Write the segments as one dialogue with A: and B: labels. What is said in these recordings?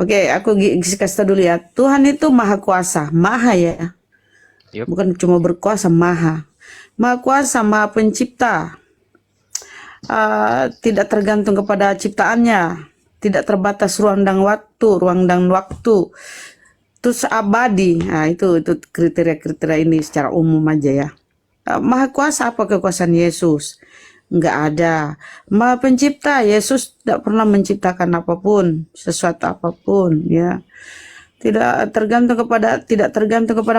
A: Oke, aku kasih tau dulu ya. Tuhan itu maha kuasa, maha ya.
B: Yup.
A: Bukan cuma berkuasa, maha. Maha kuasa, maha pencipta. Tidak tergantung kepada ciptaannya. Tidak terbatas ruang dan waktu. Terus abadi. Nah, itu kriteria-kriteria ini secara umum aja ya. Maha kuasa, apa kekuasaan Yesus? Enggak ada. Maha pencipta, Yesus tidak pernah menciptakan apapun, sesuatu apapun ya. Tidak tergantung kepada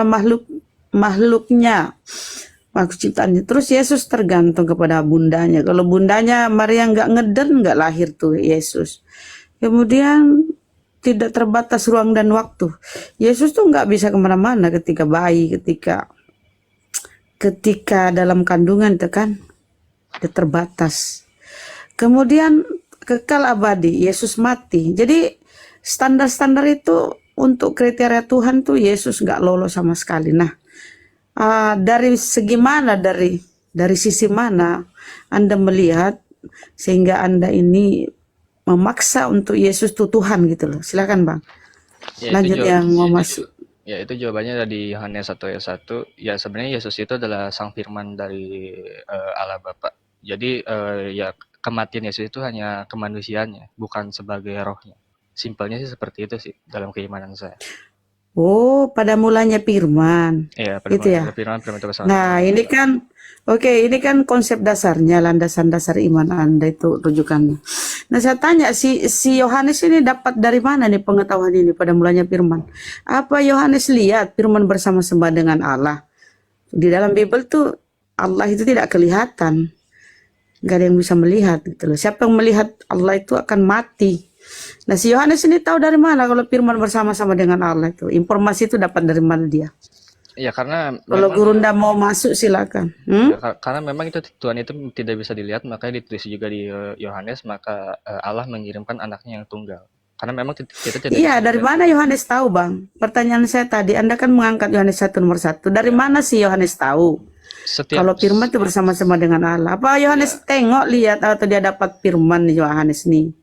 A: makhluknya, makhluk ciptaannya. Terus Yesus tergantung kepada bundanya. Kalau bundanya Maria enggak ngeden, enggak lahir tuh Yesus. Kemudian tidak terbatas ruang dan waktu. Yesus tuh enggak bisa kemana-mana ketika bayi, ketika dalam kandungan itu kan terbatas. Kemudian kekal abadi, Yesus mati. Jadi standar-standar itu untuk kriteria Tuhan tuh Yesus nggak lolos sama sekali. Nah, dari segi mana, dari sisi mana Anda melihat sehingga Anda ini memaksa untuk Yesus tuh Tuhan gitu loh. Silakan Bang.
B: Ya,
A: Lanjut yang mau masuk.
B: Ya, itu jawabannya dari Yohanes 1 ayat 1. Ya, sebenarnya Yesus itu adalah sang firman dari Allah Bapa. Jadi ya kematian Yesus itu hanya kemanusiaannya, bukan sebagai rohnya. Simpelnya sih seperti itu sih dalam keimanan saya.
A: Oh, pada mulanya firman.
B: Iya, pada
A: Gitu
B: mulanya
A: ya.
B: firman itu bersama
A: Nah,
B: dengan
A: ini
B: Allah.
A: kan ini kan konsep dasarnya, landasan dasar iman Anda itu rujukannya. Nah, saya tanya si Yohanes ini dapat dari mana nih pengetahuan ini pada mulanya firman? Apa Yohanes lihat firman bersama-sama dengan Allah? Di dalam Bible tuh Allah itu tidak kelihatan. Gak ada yang bisa melihat gitu loh. Siapa yang melihat Allah itu akan mati. Nah, si Yohanes ini tahu dari mana kalau firman bersama-sama dengan Allah itu? Informasi itu dapat dari mana dia?
B: Ya, karena
A: Kalau
B: memang
A: Gurunda mau masuk silakan.
B: ya, karena memang itu Tuhan itu tidak bisa dilihat, makanya ditulis juga di Yohanes, maka Allah mengirimkan anaknya yang tunggal. Karena memang kita tidak bisa
A: Iya, dari
B: melihat
A: mana
B: Tuhan.
A: Yohanes tahu, Bang? Pertanyaan saya tadi, Anda kan mengangkat Yohanes 1 nomor 1. Dari
B: Ya,
A: mana sih Yohanes tahu
B: setiap
A: kalau firman itu bersama-sama dengan Allah? Apa Yohanes
B: ya
A: tengok, lihat, atau dia dapat firman nih Yohanes nih?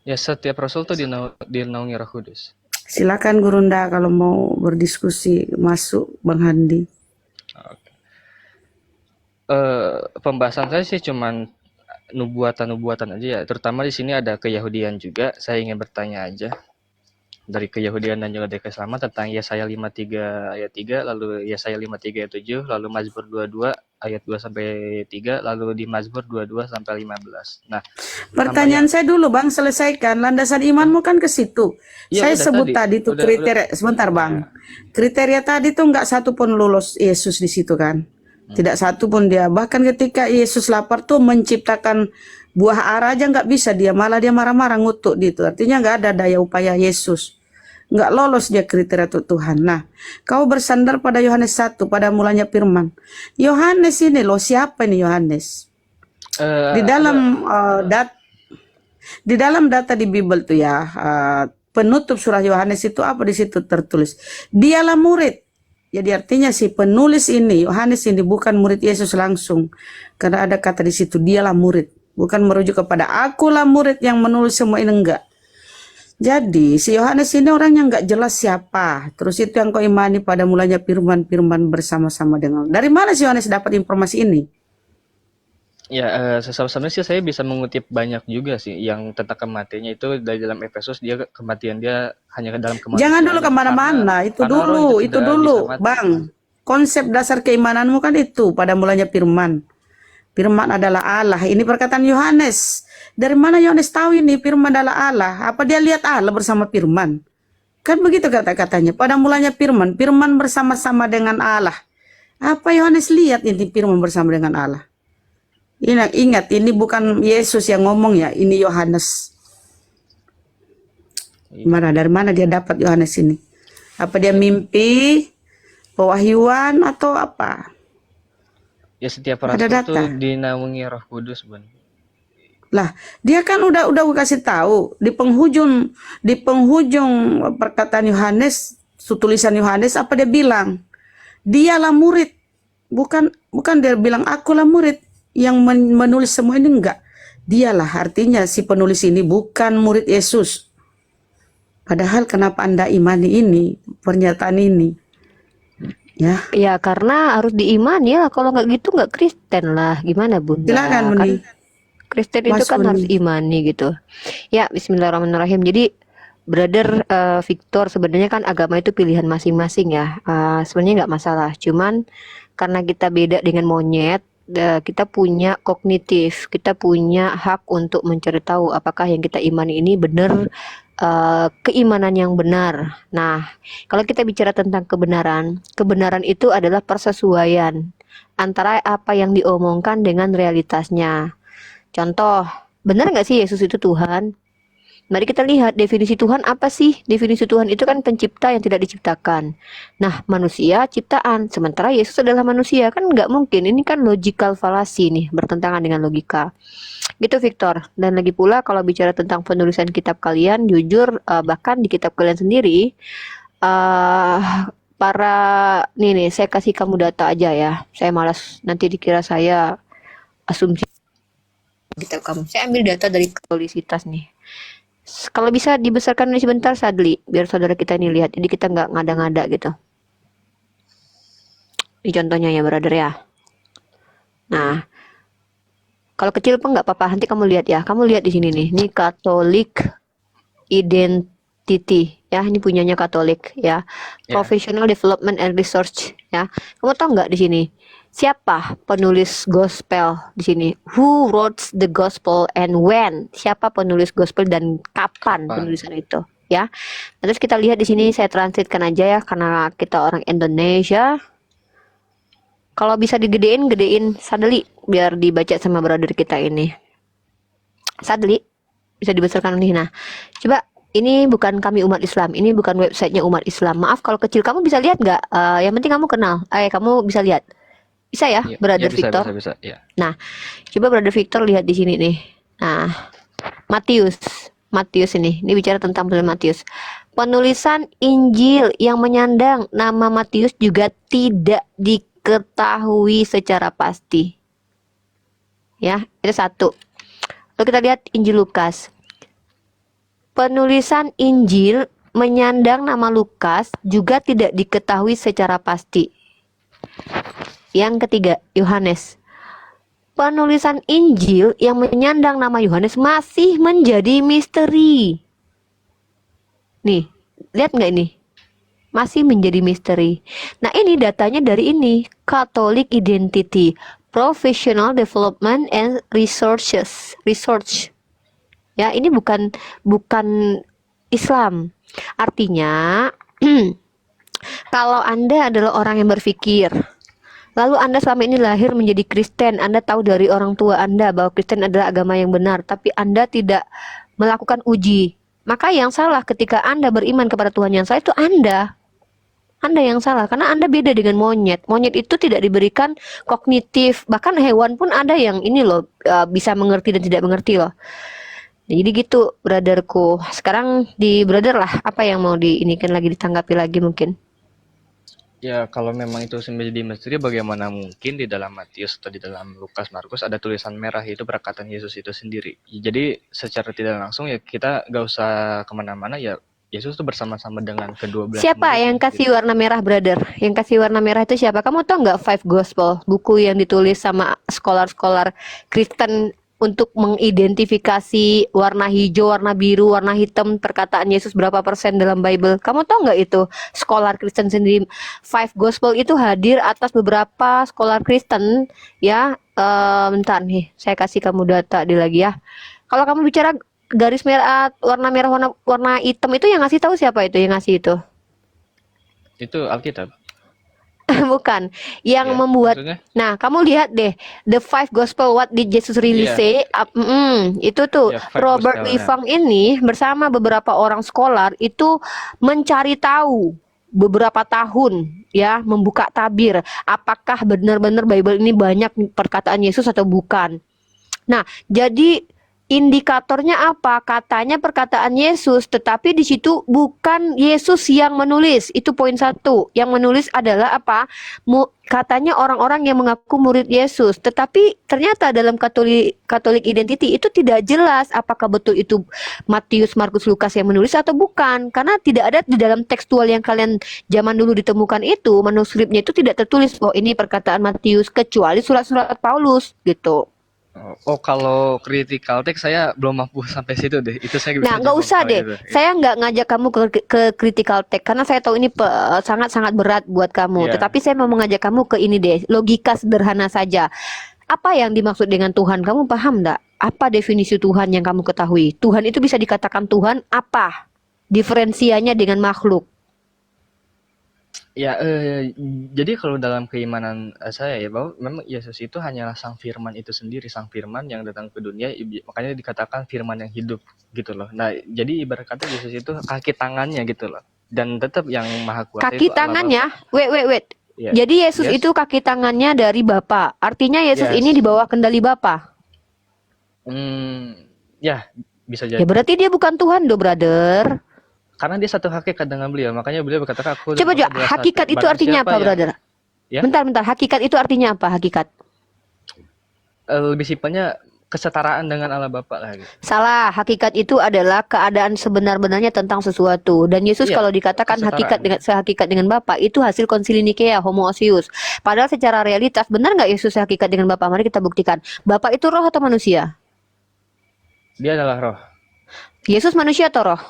B: ya setiap rasul tuh dinaungi Roh Kudus.
A: Silakan Gurunda kalau mau berdiskusi, masuk Bang Handi.
B: Oke. Pembahasan saya sih cuman nubuatan-nubuatan aja ya. Terutama di sini ada Keyahudian juga. Saya ingin bertanya aja dari Keyahudian dan juga dari keislaman tentang Yesaya 53 ayat 3, lalu Yesaya 53 ayat 7, lalu Mazmur 22 ayat 2 sampai 3, lalu di Mazmur 22 sampai 15. Nah, nama yang
A: Pertanyaan saya dulu Bang, selesaikan. Landasan imanmu kan ke situ.
B: iya
A: Saya
B: udah
A: sebut
B: tadi.
A: tadi tuh
B: Udah
A: kriteria, sebentar
B: ya.
A: Bang. Kriteria tadi tuh nggak satu pun lulus Yesus di situ kan. Tidak satu pun dia. Bahkan ketika Yesus lapar tuh menciptakan buah ara aja nggak bisa dia. Malah dia marah-marah ngutuk gitu. Artinya nggak ada daya upaya Yesus. Nggak lolos dia kriteria untuk Tuhan. Nah, kau bersandar pada Yohanes 1, pada mulanya firman. Yohanes ini loh, siapa ini Yohanes? Di
B: Ada
A: dalam di dalam data di Bible tuh ya, penutup surah Yohanes itu apa di situ tertulis? Dialah murid. Jadi artinya si penulis ini, Yohanes ini bukan murid Yesus langsung. Karena ada kata di situ, dialah murid. Bukan merujuk kepada akulah murid yang menulis semua ini, enggak. Jadi si Yohanes ini orang yang enggak jelas siapa. Terus itu yang kau imani pada mulanya firman-firman bersama-sama dengan. Dari mana si Yohanes dapat informasi ini?
B: ya sebenarnya sih saya bisa mengutip banyak juga sih yang tentang kematiannya itu dari dalam Efesus dia kematian dia hanya dalam
A: Jangan dulu
B: kemanusiaannya
A: kemana-mana,
B: karena roh
A: itu
B: tidak bisa
A: dulu,
B: mati.
A: Bang. Konsep dasar keimananmu kan itu pada mulanya firman. Firman adalah Allah. Ini perkataan Yohanes. Dari mana Yohanes tahu ini firman adalah Allah? Apa dia lihat Allah bersama firman? Kan begitu kata-katanya. Pada mulanya firman, firman bersama-sama dengan Allah. Apa Yohanes lihat ini firman bersama dengan Allah? Ingat, ini bukan Yesus yang ngomong ya, ini Yohanes. Dari mana dia dapat Yohanes ini? Apa dia mimpi, pewahyuan atau apa?
B: Ya setiap
A: Ada
B: rasul tuh
A: data.
B: dinaungi Roh Kudus, Bun.
A: Lah, dia kan udah kasih tahu di penghujung perkataan Yohanes, tulisan Yohanes apa dia bilang? Dialah murid. Bukan dia bilang akulah murid yang menulis semua ini, enggak. Dialah, artinya si penulis ini bukan murid Yesus. Padahal kenapa Anda imani ini, pernyataan ini? Ya,
C: Ya karena harus diimani lah, kalau nggak gitu nggak Kristen lah, gimana Bunda?
A: silakan
C: Kan
A: Muni.
C: Kristen itu
A: Mas
C: kan harus
A: Muni.
C: imani gitu. Ya, Bismillahirrahmanirrahim. Jadi, Brother Victor, sebenarnya kan agama itu pilihan masing-masing ya. Sebenarnya nggak masalah. Cuman karena kita beda dengan monyet, kita punya kognitif, kita punya hak untuk mencari tahu apakah yang kita imani ini benar, keimanan yang benar. Nah, kalau kita bicara tentang kebenaran, kebenaran itu adalah persesuaian antara apa yang diomongkan dengan realitasnya. Contoh, benar nggak sih Yesus itu Tuhan? Mari kita lihat definisi Tuhan apa sih? Definisi Tuhan itu kan pencipta yang tidak diciptakan. Nah, manusia ciptaan, sementara Yesus adalah manusia. Kan nggak mungkin, ini kan logical fallacy nih, bertentangan dengan logika. Gitu Victor. Dan lagi pula kalau bicara tentang penulisan kitab kalian, jujur bahkan di kitab kalian sendiri, eh para, nih, saya kasih kamu data aja ya. Saya malas nanti dikira saya asumsi kitab kamu. Saya ambil data dari Katolisitas nih. Kalau bisa dibesarkan ini sebentar Sadli, biar saudara kita ini lihat. Jadi kita nggak ngada-ngada gitu. Ini contohnya ya, brother ya. Nah, kalau kecil pun nggak apa-apa. Nanti kamu lihat ya. Kamu lihat di sini nih. Ini Catholic Identity ya. Ini punyanya Katolik ya.
B: Ya.
C: Professional Development and Research ya. Kamu tahu nggak di sini? Siapa penulis gospel di sini? Who wrote the gospel and when? Siapa penulis gospel dan kapan penulisan itu? Ya. Terus kita lihat di sini, saya transitkan aja ya karena kita orang Indonesia. Kalau bisa digedein, gedein Sadli biar dibaca sama brother kita ini. Sadli bisa dibesarkan nih. Nah, coba ini bukan kami umat Islam, ini bukan websitenya umat Islam. Maaf kalau kecil, kamu bisa lihat nggak? Yang penting kamu kenal. Kamu bisa lihat. Bisa ya,
B: Ya,
C: Brother
B: ya bisa,
C: Victor?
B: bisa, ya.
C: Nah, coba Brother Victor lihat di sini nih. Nah, Matius ini bicara tentang penulisan Matius. Penulisan Injil yang menyandang nama Matius juga tidak diketahui secara pasti. Ya, itu satu. Lalu kita lihat Injil Lukas. Penulisan Injil menyandang nama Lukas juga tidak diketahui secara pasti. Yang ketiga, Yohanes. Penulisan Injil yang menyandang nama Yohanes masih menjadi misteri. Nih, lihat nggak ini? Masih menjadi misteri. Nah, ini datanya dari ini, Catholic Identity, Professional Development and Research. Ya, ini bukan Islam. Artinya, kalau Anda adalah orang yang berpikir, lalu Anda selama ini lahir menjadi Kristen, Anda tahu dari orang tua Anda bahwa Kristen adalah agama yang benar, tapi Anda tidak melakukan uji. Maka yang salah ketika Anda beriman kepada Tuhan yang salah itu Anda yang salah, karena Anda beda dengan monyet. Monyet itu tidak diberikan kognitif, bahkan hewan pun ada yang ini loh, bisa mengerti dan tidak mengerti loh. Nah, jadi gitu, brotherku. Sekarang di brother lah, apa yang mau diinikan lagi, ditanggapi lagi mungkin?
B: Ya, kalau memang itu menjadi misteri, bagaimana mungkin di dalam Matius atau di dalam Lukas, Markus ada tulisan merah itu perkataan Yesus itu sendiri. Jadi secara tidak langsung ya kita gak usah kemana-mana, ya Yesus itu bersama-sama dengan ke-12
C: Siapa yang
B: murid-nya
C: kasih warna merah, brother? Yang kasih warna merah itu siapa? Kamu tahu nggak Five Gospel, buku yang ditulis sama scholar-scholar Kristen untuk mengidentifikasi warna hijau, warna biru, warna hitam, perkataan Yesus berapa persen dalam Bible? Kamu tahu nggak itu? Scholar Kristen sendiri, Five Gospel itu hadir atas beberapa scholar Kristen ya. Bentar nih, saya kasih kamu data di lagi ya. Kalau kamu bicara garis merah, warna merah, warna hitam itu yang ngasih tahu siapa itu? Yang ngasih itu?
B: Itu Alkitab.
C: Bukan, yang
B: Ya,
C: membuat.
B: maksudnya?
C: Nah, kamu lihat deh, The Five Gospel, what did Jesus really
B: Iya.
C: say? Itu tuh
B: Ya, Five
C: Robert
B: Gospel, ya.
C: Lifang ini bersama beberapa orang scholar itu mencari tahu beberapa tahun ya, membuka tabir apakah benar-benar Bible ini banyak perkataan Yesus atau bukan. Nah, jadi Indikatornya apa? Katanya perkataan Yesus, tetapi di situ bukan Yesus yang menulis. Itu poin satu. Yang menulis adalah apa? Katanya orang-orang yang mengaku murid Yesus, tetapi ternyata dalam Katolik Identity itu tidak jelas apakah betul itu Matius, Markus, Lukas yang menulis atau bukan. Karena tidak ada di dalam tekstual yang kalian zaman dulu ditemukan itu, manuskripnya itu tidak tertulis bahwa ini perkataan Matius, kecuali surat-surat Paulus gitu.
B: Oh, kalau critical text saya belum mampu sampai situ deh. Itu saya bisa
C: Nah, nggak
B: jawab
C: usah
B: kalau
C: deh.
B: itu.
C: Saya nggak ngajak kamu ke critical text karena saya tahu ini sangat-sangat berat buat kamu.
B: Iya.
C: Tetapi saya mau mengajak kamu ke ini deh, logika sederhana saja. Apa yang dimaksud dengan Tuhan? Kamu paham nggak? Apa definisi Tuhan yang kamu ketahui? Tuhan itu bisa dikatakan Tuhan apa? Diferensianya dengan makhluk.
B: Ya, jadi kalau dalam keimanan saya ya bahwa memang Yesus itu hanyalah Sang Firman itu sendiri, Sang Firman yang datang ke dunia, makanya dikatakan Firman yang hidup gitu loh. Nah, jadi ibarat kata Yesus itu kaki tangannya gitu loh. Dan tetap yang Maha Kuasa
C: Kaki
B: itu Allah
C: tangannya,
B: Bapa.
C: wait.
B: Ya.
C: Jadi Yesus
B: Yes.
C: itu kaki tangannya dari Bapa. Artinya Yesus
B: Yes.
C: ini di bawah kendali Bapa.
B: Ya, bisa
C: Ya
B: jadi.
C: berarti dia bukan Tuhan, do brother.
B: Karena dia satu hakikat dengan beliau, makanya beliau berkata aku
C: Coba
B: adalah
C: hakikat
B: satu.
C: itu
B: Barang
C: artinya
B: siapa
C: apa,
B: yang-
C: brother?
B: Ya?
C: Bentar, hakikat itu artinya apa, hakikat?
B: Lebih sifatnya kesetaraan dengan Allah Bapa lah gitu.
C: Salah, hakikat itu adalah keadaan sebenar-benarnya tentang sesuatu. Dan Yesus
B: Iya,
C: kalau dikatakan
B: kesetaraan.
C: sehakikat dengan Bapa, itu hasil konsili Nikea, homoousios. Padahal secara realitas, benar nggak Yesus sehakikat dengan Bapa? Mari kita buktikan. Bapa itu roh atau manusia?
B: Dia adalah roh.
C: Yesus manusia atau roh?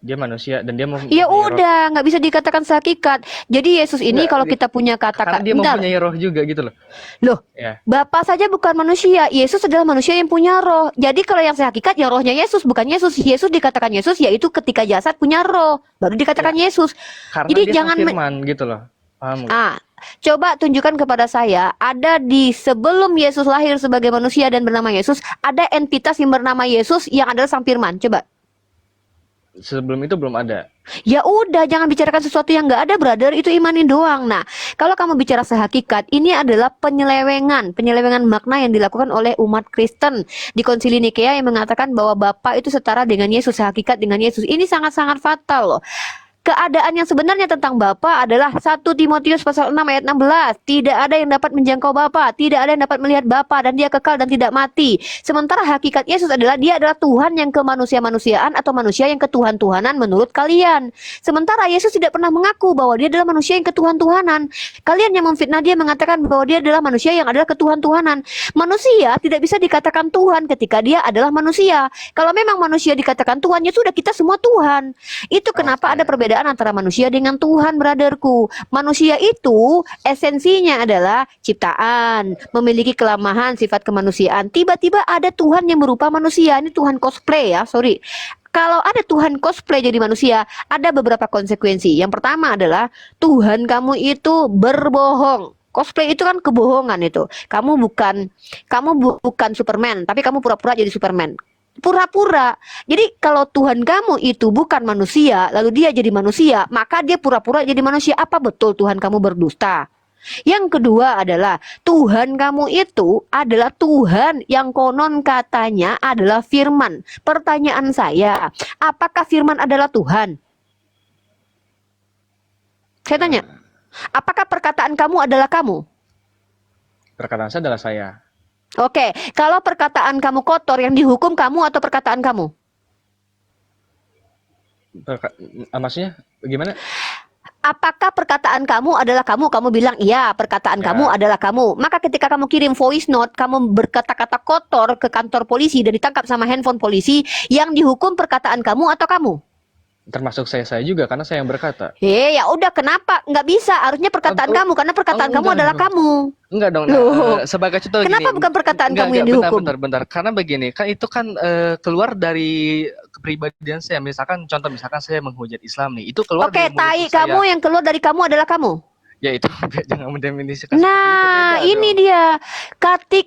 B: Dia manusia dan dia
C: Ya
B: mempunyai roh.
C: udah, nggak bisa dikatakan sehakikat. Jadi Yesus ini
B: Nggak,
C: kalau kita punya
B: karena
C: kata-kata,
B: dia
C: bentar.
B: mempunyai roh juga gitu loh.
C: Loh,
B: Ya.
C: Bapa saja bukan manusia. Yesus adalah manusia yang punya roh. Jadi kalau yang sehakikat ya rohnya Yesus, bukan Yesus. Yesus dikatakan Yesus yaitu ketika jasad punya roh, baru dikatakan Yesus.
B: Karena
C: Jadi
B: dia
C: jangan
B: Sang Firman gitu loh. Paham nggak?
C: Coba tunjukkan kepada saya, ada di sebelum Yesus lahir sebagai manusia dan bernama Yesus, ada entitas yang bernama Yesus yang adalah Sang Firman. Coba.
B: Sebelum itu belum ada.
C: Ya udah, jangan bicarakan sesuatu yang nggak ada, brother. Itu imanin doang. Nah, kalau kamu bicara sehakikat, ini adalah penyelewengan makna yang dilakukan oleh umat Kristen di Konsili Nikea yang mengatakan bahwa Bapa itu setara dengan Yesus, sehakikat dengan Yesus. Ini sangat-sangat fatal loh. Keadaan yang sebenarnya tentang Bapa adalah 1 Timotius pasal 6 ayat 16. Tidak ada yang dapat menjangkau Bapa, tidak ada yang dapat melihat Bapa, dan dia kekal dan tidak mati. Sementara hakikat Yesus adalah dia adalah Tuhan yang kemanusia-manusiaan atau manusia yang ketuhan-tuhanan menurut kalian. Sementara Yesus tidak pernah mengaku bahwa dia adalah manusia yang ketuhan-tuhanan. Kalian yang memfitnah dia mengatakan bahwa dia adalah manusia yang adalah ketuhan-tuhanan. Manusia tidak bisa dikatakan Tuhan ketika dia adalah manusia. Kalau memang manusia dikatakan Tuhan, ya sudah kita semua Tuhan. Itu kenapa ada perbedaan antara manusia dengan Tuhan, brotherku. Manusia itu esensinya adalah ciptaan, memiliki kelemahan, sifat kemanusiaan. Tiba-tiba ada Tuhan yang berupa manusia. Ini Tuhan cosplay ya, sorry. Kalau ada Tuhan cosplay jadi manusia, ada beberapa konsekuensi. Yang pertama adalah Tuhan kamu itu berbohong. Cosplay itu kan kebohongan itu. Kamu bukan Superman, tapi kamu pura-pura jadi Superman. Pura-pura. Jadi kalau Tuhan kamu itu bukan manusia, lalu dia jadi manusia, maka dia pura-pura jadi manusia. Apa betul Tuhan kamu berdusta? Yang kedua adalah Tuhan kamu itu adalah Tuhan yang konon katanya adalah firman. Pertanyaan saya, apakah firman adalah Tuhan? Saya tanya, apakah perkataan kamu adalah kamu?
B: Perkataan saya adalah saya.
C: Oke, kalau perkataan kamu kotor, yang dihukum kamu atau perkataan kamu?
B: Maksudnya bagaimana?
C: Apakah perkataan kamu adalah kamu? Kamu bilang iya, perkataan
B: Ya.
C: kamu adalah kamu. Maka ketika kamu kirim voice note, kamu berkata-kata kotor ke kantor polisi dan ditangkap sama handphone polisi, yang dihukum perkataan kamu atau kamu?
B: Termasuk saya juga karena saya yang berkata.
C: Ya udah, kenapa? Nggak bisa, harusnya perkataan kamu, karena perkataan kamu
B: enggak
C: adalah
B: dong.
C: kamu.
B: Enggak dong.
C: Loh.
B: Sebagai contoh
C: Kenapa
B: gini.
C: bukan perkataan
B: Enggak,
C: kamu yang
B: bentar,
C: dihukum?
B: bentar. Karena begini, kan itu kan keluar dari kepribadian saya. Misalkan saya menghujat Islam nih, itu keluar
C: Oke,
B: dari mulut
C: tai
B: saya.
C: kamu yang keluar dari kamu adalah kamu.
B: Ya itu jangan mendefinisikan seperti itu,
C: Nah,
B: beda
C: ini
B: dong.
C: dia.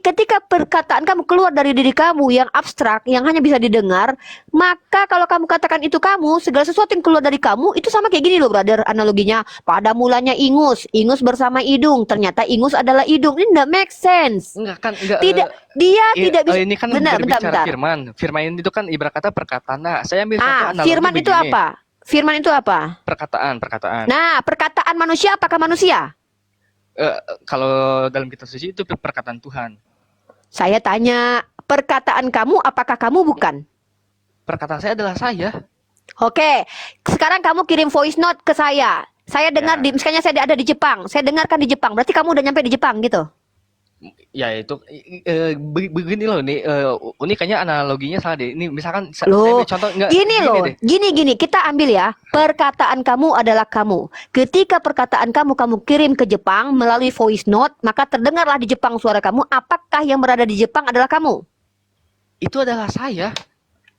C: Ketika perkataan kamu keluar dari diri kamu yang abstrak, yang hanya bisa didengar, maka kalau kamu katakan itu kamu, segala sesuatu yang keluar dari kamu itu sama kayak gini loh, brother. Analoginya, pada mulanya ingus, ingus bersama hidung, ternyata ingus adalah hidung. Ini enggak make sense.
B: Enggak kan, enggak.
C: Tidak, dia tidak bisa.
B: Ini kan
C: Bentar, bentar,
B: berbicara
C: bentar.
B: firman. Firman itu kan ibarat kata perkataan. Nah, saya ambil contoh analogi
C: Firman itu
B: begini.
C: apa? Firman itu apa?
B: Perkataan.
C: Nah, perkataan manusia apakah manusia?
B: Kalau dalam kitab suci itu perkataan Tuhan.
C: Saya tanya, perkataan kamu apakah kamu bukan?
B: Perkataan saya adalah saya.
C: Oke, sekarang kamu kirim voice note ke saya. Saya dengar
B: Ya.
C: misalnya saya ada di Jepang. Saya dengarkan di Jepang. Berarti kamu udah nyampe di Jepang gitu.
B: Ya itu begini loh nih, ini kayaknya analoginya salah deh. Ini misalkan saya
C: Loh,
B: ambil contoh enggak
C: gini loh.
B: deh.
C: Gini, kita ambil ya. Perkataan kamu adalah kamu. Ketika perkataan kamu kirim ke Jepang melalui voice note, maka terdengarlah di Jepang suara kamu. Apakah yang berada di Jepang adalah kamu?
B: Itu adalah saya.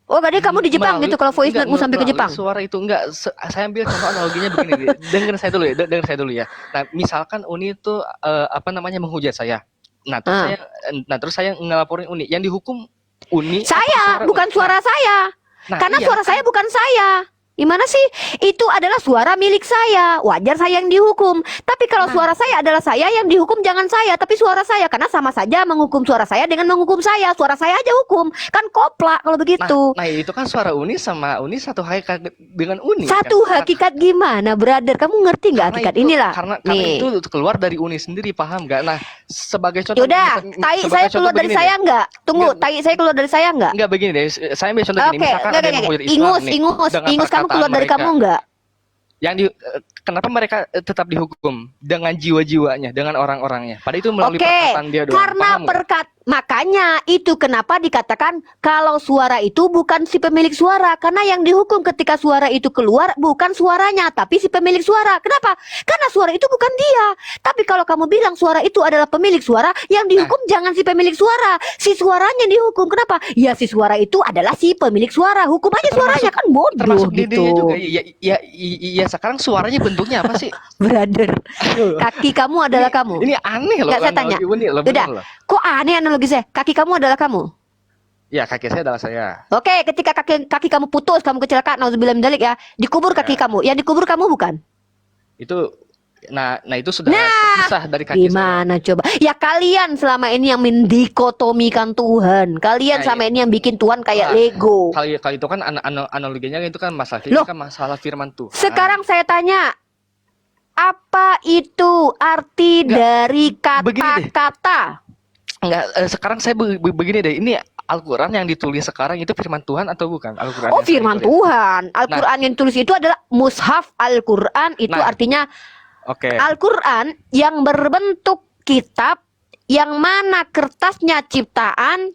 C: Oh, berarti kamu di Jepang gitu kalau voice note-mu sampai ke Jepang.
B: Suara itu enggak, saya ambil contoh analoginya begini nih. Dengar saya dulu ya. Nah, misalkan Uni itu menghujat saya. Nah, terus saya ngelaporin Uni. Yang dihukum Uni
C: Saya, bukan suara saya.
B: Nah,
C: Karena
B: iya,
C: suara saya bukan saya. Gimana sih? Itu adalah suara milik saya. Wajar saya yang dihukum. Tapi kalau suara saya adalah saya yang dihukum, jangan saya, tapi suara saya. Karena sama saja menghukum suara saya dengan menghukum saya. Suara saya aja hukum. Kan koplak kalau begitu.
B: Nah, itu kan suara Uni sama Uni satu hakikat dengan Uni.
C: Satu
B: kan?
C: hakikat gimana, brother? Kamu ngerti nggak hakikat inilah?
B: Karena
C: Nih.
B: itu keluar dari Uni sendiri, paham nggak? Nah, sebagai contoh.
C: Yaudah, tai saya keluar dari saya nggak? Tunggu, tai saya keluar dari saya nggak?
B: Enggak begini deh. Saya ambil contoh gini. Misalkan ada yang menghujat Islam
C: Ingus, kamu keluar dari kamu nggak?
B: Kenapa mereka tetap dihukum dengan jiwa-jiwanya, dengan orang-orangnya? Padahal itu melalui perkataan dia doang.
C: Karena makanya itu kenapa dikatakan kalau suara itu bukan si pemilik suara, karena yang dihukum ketika suara itu keluar bukan suaranya, tapi si pemilik suara. Kenapa? Karena suara itu bukan dia. Tapi kalau kamu bilang suara itu adalah pemilik suara, yang dihukum jangan si pemilik suara, si suaranya dihukum. Kenapa? Ya si suara itu adalah si pemilik suara. Hukum aja suaranya, kan bodoh
B: termasuk
C: gitu.
B: Dia juga. Ya sekarang suaranya bentuknya apa sih?
C: Brother, kaki kamu adalah kamu.
B: Ini aneh loh.
C: Nggak, saya tanya. Udah, kok aneh analogi saya? Kaki kamu adalah kamu.
B: Ya, kaki saya adalah saya.
C: Oke, ketika kaki kamu putus, kamu kecelakaan, nauzubillah min dzalik ya, dikubur kaki kamu. Yang dikubur kamu bukan?
B: Itu itu sudah terpisah dari kaki
C: gimana saya. Coba? Ya kalian selama ini yang mendikotomikan Tuhan. Kalian selama ini yang bikin Tuhan kayak Lego.
B: Kalau itu kan analoginya itu kan masalah firman Tuhan.
C: Sekarang saya tanya, apa itu arti dari kata-kata?
B: Enggak, sekarang saya begini deh. Ini Al-Quran yang ditulis sekarang itu firman Tuhan atau bukan? Al-Quran.
C: Oh, firman Tuhan. Al-Quran yang ditulis itu adalah mushaf Al-Quran. Itu artinya Al-Quran yang berbentuk kitab, yang mana kertasnya ciptaan,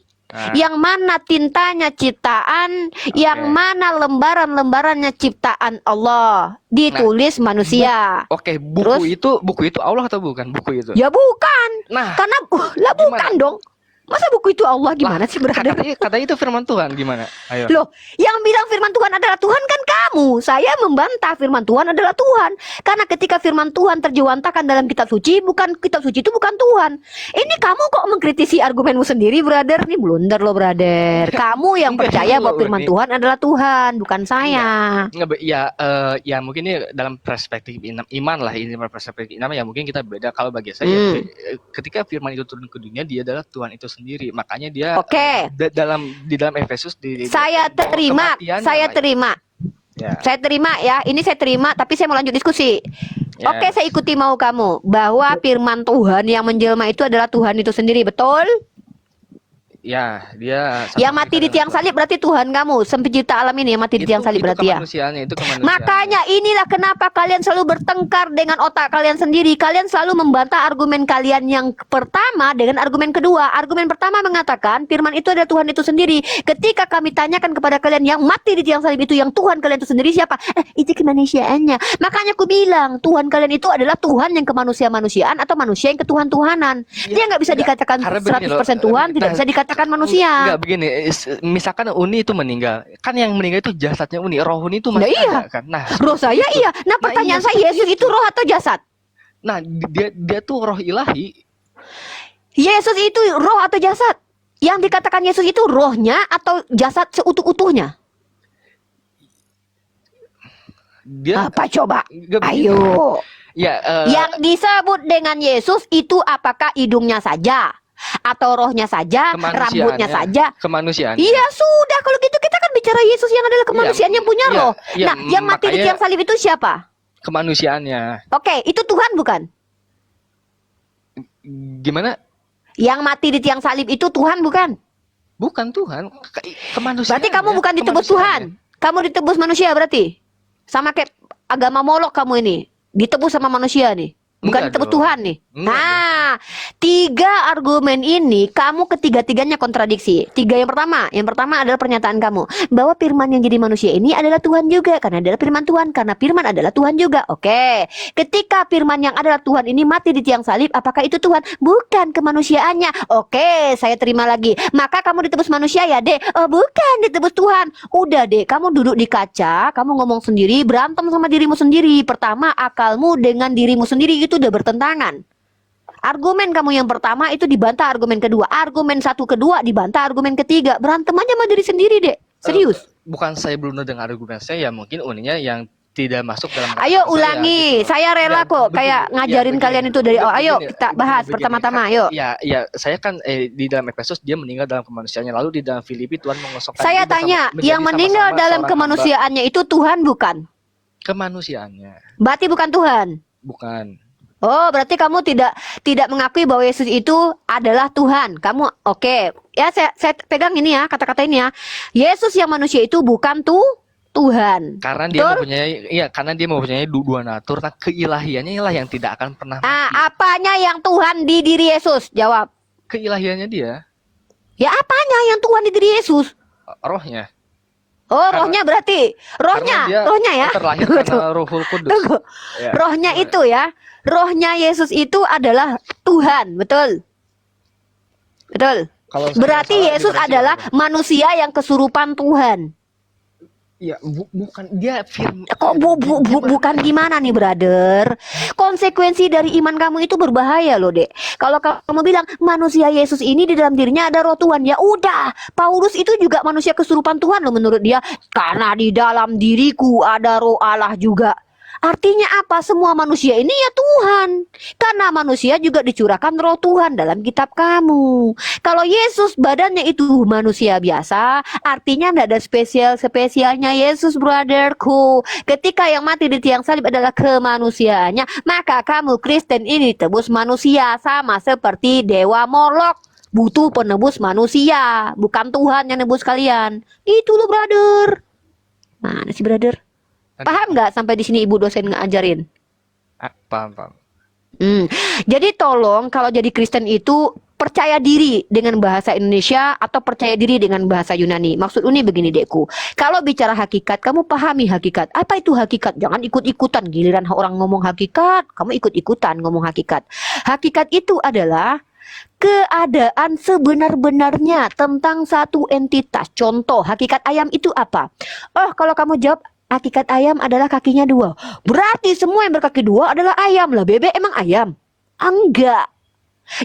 C: yang mana tintanya ciptaan, yang mana lembaran-lembarannya ciptaan Allah, ditulis manusia.
B: Buku itu Allah atau bukan buku itu?
C: Ya bukan. Karena bukan dong. Masa buku itu Allah, gimana sih brother?
B: Katanya itu firman Tuhan, gimana? Ayo.
C: Loh, yang bilang firman Tuhan adalah Tuhan kan kamu. Saya membantah firman Tuhan adalah Tuhan. Karena ketika firman Tuhan terjewantahkan dalam kitab suci, kitab suci itu bukan Tuhan. Ini kamu kok mengkritisi argumenmu sendiri, brother? Ini blunder loh, brother. Kamu yang percaya bahwa firman Tuhan adalah Tuhan, bukan saya.
B: Ya mungkin ini dalam perspektif iman lah, ini perspektif iman ya mungkin kita beda. Kalau bagi saya, ketika firman itu turun ke dunia, dia adalah Tuhan itu sendiri. Makanya dia di dalam Efesus
C: saya terima. Ya. Saya terima ya. Ini saya terima, tapi saya mau lanjut diskusi. Ya. Oke, saya ikuti mau kamu bahwa firman Tuhan yang menjelma itu adalah Tuhan itu sendiri, betul?
B: Ya, dia
C: yang mati di tiang salib berarti Tuhan kamu, pencipta alam ini yang mati di tiang salib berarti ya.
B: Itu
C: makanya inilah kenapa kalian selalu bertengkar dengan otak kalian sendiri. Kalian selalu membantah argumen kalian yang pertama dengan argumen kedua. Argumen pertama mengatakan firman itu adalah Tuhan itu sendiri. Ketika kami tanyakan kepada kalian yang mati di tiang salib itu yang Tuhan kalian itu sendiri siapa? Itu kemanusiaannya. Makanya aku bilang Tuhan kalian itu adalah Tuhan yang kemanusia-manusiaan atau manusia yang ketuhan-tuhanan. Dia nggak bisa dikatakan 100% Tuhan, tidak bisa dikatakan manusia.
B: Enggak begini, misalkan Uni itu meninggal, kan yang meninggal itu jasadnya Uni, roh Uni itu masih ada kan.
C: Roh saya iya. Nah pertanyaan saya, Yesus itu roh atau jasad?
B: Nah, dia tuh roh ilahi.
C: Yesus itu roh atau jasad? Yang dikatakan Yesus itu rohnya atau jasad seutuh-utuhnya?
B: Dia
C: Apa coba?
B: nggak begitu.
C: Ayo.
B: Ya,
C: Yang disebut dengan Yesus itu apakah hidungnya saja? Atau rohnya saja? Rambutnya saja?
B: kemanusiaan.
C: Iya sudah, kalau gitu kita kan bicara Yesus yang adalah kemanusiaan yang punya roh. Nah, yang mati di tiang salib itu siapa?
B: Kemanusiaannya.
C: Oke, itu Tuhan bukan?
B: Gimana?
C: Yang mati di tiang salib itu Tuhan bukan?
B: Bukan Tuhan, kemanusiaan.
C: Berarti kamu bukan ditebus Tuhan. Kamu ditebus manusia berarti. Sama kayak agama Molok kamu ini. Ditebus sama manusia nih. Bukan ditebus Tuhan nih. Nah, 3 argumen ini kamu ketiga-tiganya kontradiksi. 3 yang pertama adalah pernyataan kamu bahwa firman yang jadi manusia ini adalah Tuhan juga karena adalah firman Tuhan, karena firman adalah Tuhan juga. Oke. Ketika firman yang adalah Tuhan ini mati di tiang salib, apakah itu Tuhan? Bukan, kemanusiaannya. Oke, saya terima lagi. Maka kamu ditebus manusia ya, Dek? Oh, bukan, ditebus Tuhan. Udah, Dek, kamu duduk di kaca, kamu ngomong sendiri, berantem sama dirimu sendiri. Pertama, akalmu dengan dirimu sendiri itu udah bertentangan. Argumen kamu yang pertama itu dibantah argumen kedua, argumen satu kedua dibantah argumen ketiga, berantem aja sama diri sendiri, Dek. Serius.
B: Bukan saya belum dengan argumen saya, ya mungkin uninya yang tidak masuk dalam.
C: Ayo ulangi, gitu. Saya rela kok kayak ngajarin kalian itu dari ayo kita bahas pertama-tama, ayo.
B: Ya, saya kan di dalam Efesus dia meninggal dalam kemanusiaannya, lalu di dalam Filipi Tuhan mengosongkan.
C: Saya tanya, yang meninggal dalam kemanusiaannya itu Tuhan bukan?
B: Kemanusiaannya.
C: Berarti bukan Tuhan.
B: Bukan.
C: Oh, berarti kamu tidak mengakui bahwa Yesus itu adalah Tuhan. Kamu oke. Ya, saya pegang ini ya, kata-kata ini ya. Yesus yang manusia itu bukan Tuhan.
B: Karena dia mempunyai dua natur, nah keilahiannya lah yang tidak akan pernah mati.
C: Apanya yang Tuhan di diri Yesus? Jawab.
B: Keilahiannya dia.
C: Ya, apanya yang Tuhan di diri Yesus?
B: Rohnya.
C: Oh, rohnya berarti. Rohnya ya.
B: Terlahir karena Rohul Kudus.
C: Ya. Rohnya itu ya. Rohnya Yesus itu adalah Tuhan, betul? Betul. Berarti Yesus adalah manusia yang kesurupan Tuhan.
B: Ya, bukan dia firman.
C: Kok bukan gimana nih, brother? Konsekuensi dari iman kamu itu berbahaya loh, Dek. Kalau kamu bilang manusia Yesus ini di dalam dirinya ada roh Tuhan, ya udah. Paulus itu juga manusia kesurupan Tuhan loh menurut dia. Karena di dalam diriku ada roh Allah juga. Artinya apa? Semua manusia ini ya Tuhan. Karena manusia juga dicurahkan roh Tuhan dalam kitab kamu. Kalau Yesus badannya itu manusia biasa, artinya tidak ada spesialnya Yesus, brotherku. Ketika yang mati di tiang salib adalah kemanusiaannya, maka kamu Kristen ini tebus manusia, sama seperti Dewa Molok. Butuh penebus manusia, bukan Tuhan yang nebus kalian. Itu loh, brother. Mana sih, brother? Paham nggak sampai di sini ibu dosen ngajarin?
B: Paham.
C: Jadi tolong kalau jadi Kristen itu percaya diri dengan bahasa Indonesia atau percaya diri dengan bahasa Yunani. Maksud Uni begini, Dekku. Kalau bicara hakikat, kamu pahami hakikat. Apa itu hakikat? Jangan ikut-ikutan. Giliran orang ngomong hakikat, kamu ikut-ikutan ngomong hakikat. Hakikat itu adalah keadaan sebenar-benarnya tentang satu entitas. Contoh, hakikat ayam itu apa? Oh, kalau kamu jawab hakikat ayam adalah kakinya 2. Berarti semua yang berkaki 2 adalah ayam lah. Bebek emang ayam? Enggak.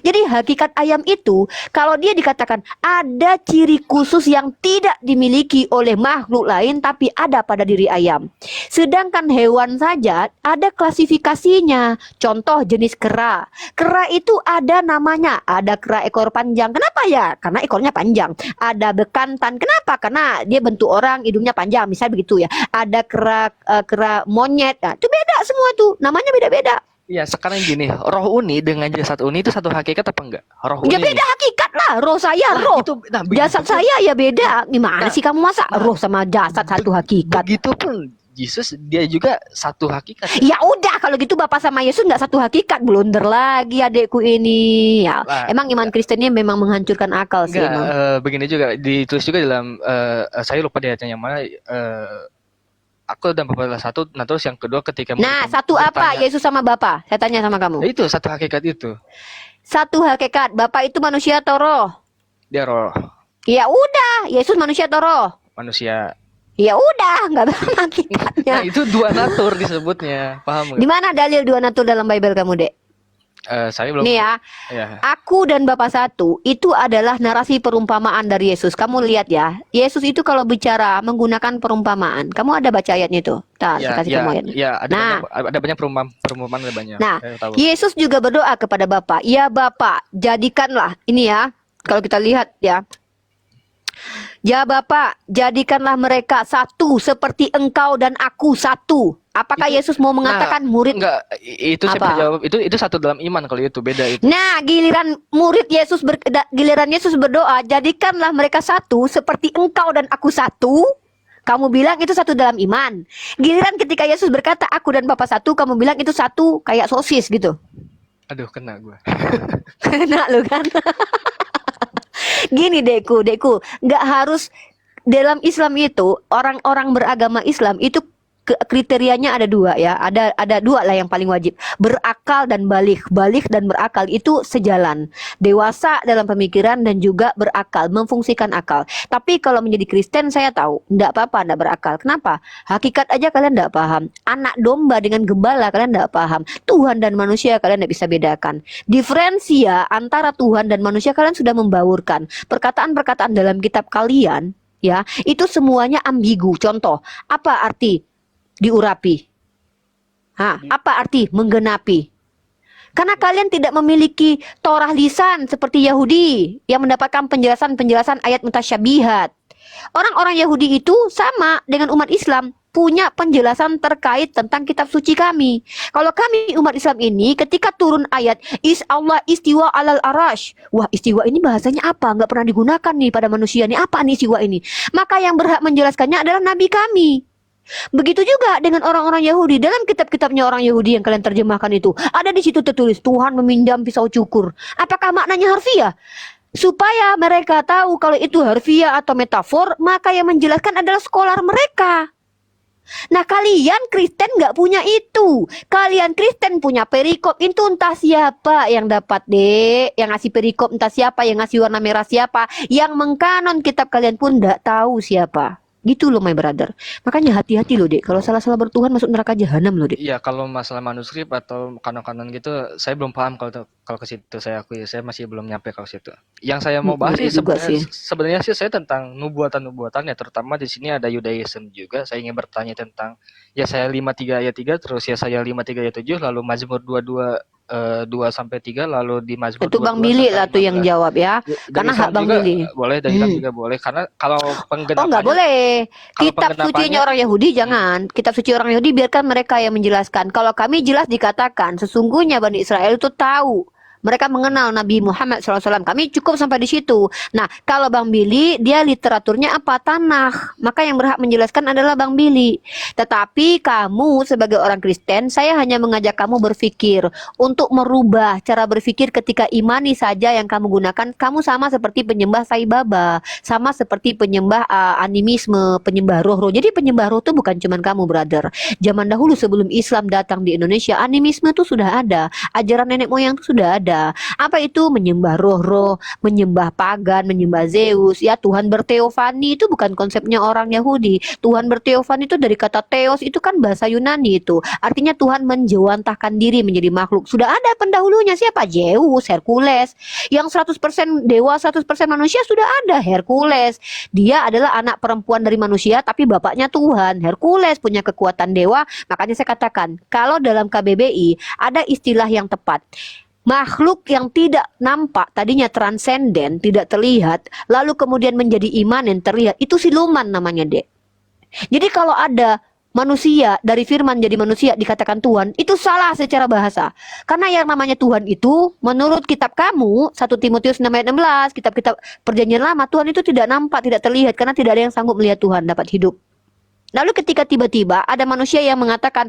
C: Jadi hakikat ayam itu kalau dia dikatakan ada ciri khusus yang tidak dimiliki oleh makhluk lain tapi ada pada diri ayam. Sedangkan hewan saja ada klasifikasinya. Contoh jenis kera. Kera itu ada namanya. Ada kera ekor panjang. Kenapa ya? Karena ekornya panjang. Ada bekantan. Kenapa? Karena dia bentuk orang, hidungnya panjang. Misalnya begitu ya. Ada kera monyet. Nah, itu beda semua tuh. Namanya beda-beda.
B: Ya sekarang gini, roh Uni dengan jasad Uni itu satu hakikat apa enggak? Roh
C: ya
B: Uni
C: beda hakikat lah, roh saya roh. Jasad saya ya beda. Gimana sih kamu masa roh sama jasad satu hakikat?
B: Begitupun Yesus dia juga satu hakikat.
C: Ya udah kalau gitu Bapak sama Yesus nggak satu hakikat, blunder lagi adekku ini. Ya, emang iman Kristennya memang menghancurkan akal sih.
B: Begini juga ditulis juga dalam saya lupa di ayatnya yang mana. Aku dan Bapak adalah satu. Nah terus yang kedua ketika
C: satu apa Yesus sama Bapak? Saya tanya sama kamu.
B: Itu satu hakikat itu.
C: Satu hakikat. Bapak itu manusia atau roh?
B: Dia roh.
C: Ya udah, Yesus manusia atau roh?
B: Manusia.
C: Ya udah, nggak sama hakikatnya.
B: Nah, itu dua natur disebutnya. Paham
C: Di
B: nggak?
C: mana dalil dua natur dalam Bible kamu, Dek?
B: Saya belum
C: Nih ya,
B: ya.
C: aku dan Bapa satu itu adalah narasi perumpamaan dari Yesus. Kamu lihat ya, Yesus itu kalau bicara menggunakan perumpamaan. Kamu ada baca ayatnya itu? Nah, saya
B: Ya,
C: kasih
B: ya,
C: kamu ayatnya.
B: ya
C: Nah,
B: ada banyak perumpamaan ada banyak.
C: nah,
B: Saya tahu.
C: Yesus juga berdoa kepada Bapa. Ya Bapa, jadikanlah ini ya. Kalau kita lihat ya, ya Bapa, jadikanlah mereka satu seperti Engkau dan aku satu. Apakah
B: Itu-
C: Yesus mau mengatakan murid?
B: Enggak, itu saya
C: Apa?
B: bisa jawab. Itu satu dalam iman kalau itu beda itu.
C: Nah, giliran murid Yesus giliran Yesus berdoa, jadikanlah mereka satu seperti Engkau dan aku satu. Kamu bilang itu satu dalam iman. Giliran ketika Yesus berkata aku dan Bapa satu, kamu bilang itu satu kayak sosis gitu.
B: Aduh, kena gue.
C: Enak lu kan? Gini dekku, nggak harus dalam Islam itu orang-orang beragama Islam itu kriterianya ada dua ya, ada dua lah yang paling wajib, berakal dan balik dan berakal itu sejalan, dewasa dalam pemikiran dan juga berakal, memfungsikan akal. Tapi kalau menjadi Kristen saya tahu enggak apa-apa enggak berakal. Kenapa? Hakikat aja kalian enggak paham, anak domba dengan gembala kalian enggak paham, Tuhan dan manusia kalian enggak bisa bedakan, diferensia antara Tuhan dan manusia kalian sudah membaurkan. Perkataan-perkataan dalam kitab kalian ya, itu semuanya ambigu. Contoh, apa arti diurapi? Apa arti menggenapi? Karena kalian tidak memiliki Torah lisan seperti Yahudi yang mendapatkan penjelasan-penjelasan ayat mutasyabihat. Orang-orang Yahudi itu sama dengan umat Islam, punya penjelasan terkait tentang kitab suci kami. Kalau kami umat Islam ini ketika turun ayat Allah istiwa alal arash, wah istiwa ini bahasanya apa? Nggak pernah digunakan nih pada manusia nih, apa nih istiwa ini? Maka yang berhak menjelaskannya adalah nabi kami. Begitu juga dengan orang-orang Yahudi. Dalam kitab-kitabnya orang Yahudi yang kalian terjemahkan itu, ada di situ tertulis Tuhan meminjam pisau cukur. Apakah maknanya harfiah? Supaya mereka tahu kalau itu harfiah atau metafor, maka yang menjelaskan adalah scholar mereka. Nah, kalian Kristen nggak punya itu. Kalian Kristen punya perikop itu, entah siapa yang dapat, Dek. Yang ngasih perikop entah siapa, yang ngasih warna merah siapa, yang mengkanon kitab kalian pun nggak tahu siapa. Gitu loh my brother. Makanya hati-hati loh, Dek. Kalau salah-salah bertuhan masuk neraka jahanam loh, Dek.
B: Iya, kalau masalah manuskrip atau kanon-kanon gitu, saya belum paham kalau ke situ. Saya akui, saya masih belum nyampe ke situ. Yang saya mau bahas sih
C: juga
B: sebenarnya sih saya tentang nubuatan-nubuatan ya, terutama di sini ada Yudaism juga. Saya ingin bertanya tentang Yesaya 53 ayat 3, terus Yesaya 53 ayat 7, lalu Mazmur 22 2-3, lalu di Mazmur
C: itu Bang Billy lah tuh yang jawab ya. Karena hak Bang Billy.
B: Boleh, dari Islam juga boleh. Karena kalau penggenapannya,
C: oh nggak boleh. Kitab
B: penggenapannya-
C: sucinya orang Yahudi jangan. Kitab suci orang Yahudi biarkan mereka yang menjelaskan. Kalau kami jelas dikatakan sesungguhnya Bani Israel itu tahu. Mereka mengenal Nabi Muhammad SAW. Kami cukup sampai di situ. Nah, kalau Bang Billy, dia literaturnya apa? Tanakh. Maka yang berhak menjelaskan adalah Bang Billy. Tetapi kamu sebagai orang Kristen, saya hanya mengajak kamu berpikir untuk merubah cara berpikir ketika imani saja yang kamu gunakan. Kamu sama seperti penyembah Sai Baba, sama seperti penyembah animisme, penyembah roh-roh. Jadi penyembah roh itu bukan cuman kamu, brother. Zaman dahulu sebelum Islam datang di Indonesia, animisme itu sudah ada. Ajaran nenek moyang itu sudah ada. Apa itu? Menyembah roh-roh, menyembah pagan, menyembah Zeus. Ya, Tuhan berteofani itu bukan konsepnya orang Yahudi. Tuhan berteofani itu dari kata theos, itu kan bahasa Yunani itu. Artinya Tuhan menjewantahkan diri menjadi makhluk. Sudah ada pendahulunya, siapa? Zeus, Hercules. Yang 100% dewa, 100% manusia sudah ada, Hercules. Dia adalah anak perempuan dari manusia tapi bapaknya Tuhan. Hercules punya kekuatan dewa. Makanya saya katakan, kalau dalam KBBI ada istilah yang tepat. Makhluk yang tidak nampak, tadinya transenden, tidak terlihat, lalu kemudian menjadi imanen, terlihat. Itu siluman namanya, Dek. Jadi kalau ada manusia, dari firman jadi manusia dikatakan Tuhan, itu salah secara bahasa. Karena yang namanya Tuhan itu, menurut kitab kamu, 1 Timotius 6 ayat 16, kitab-kitab perjanjian lama, Tuhan itu tidak nampak, tidak terlihat, karena tidak ada yang sanggup melihat Tuhan, dapat hidup. Lalu ketika tiba-tiba ada manusia yang mengatakan,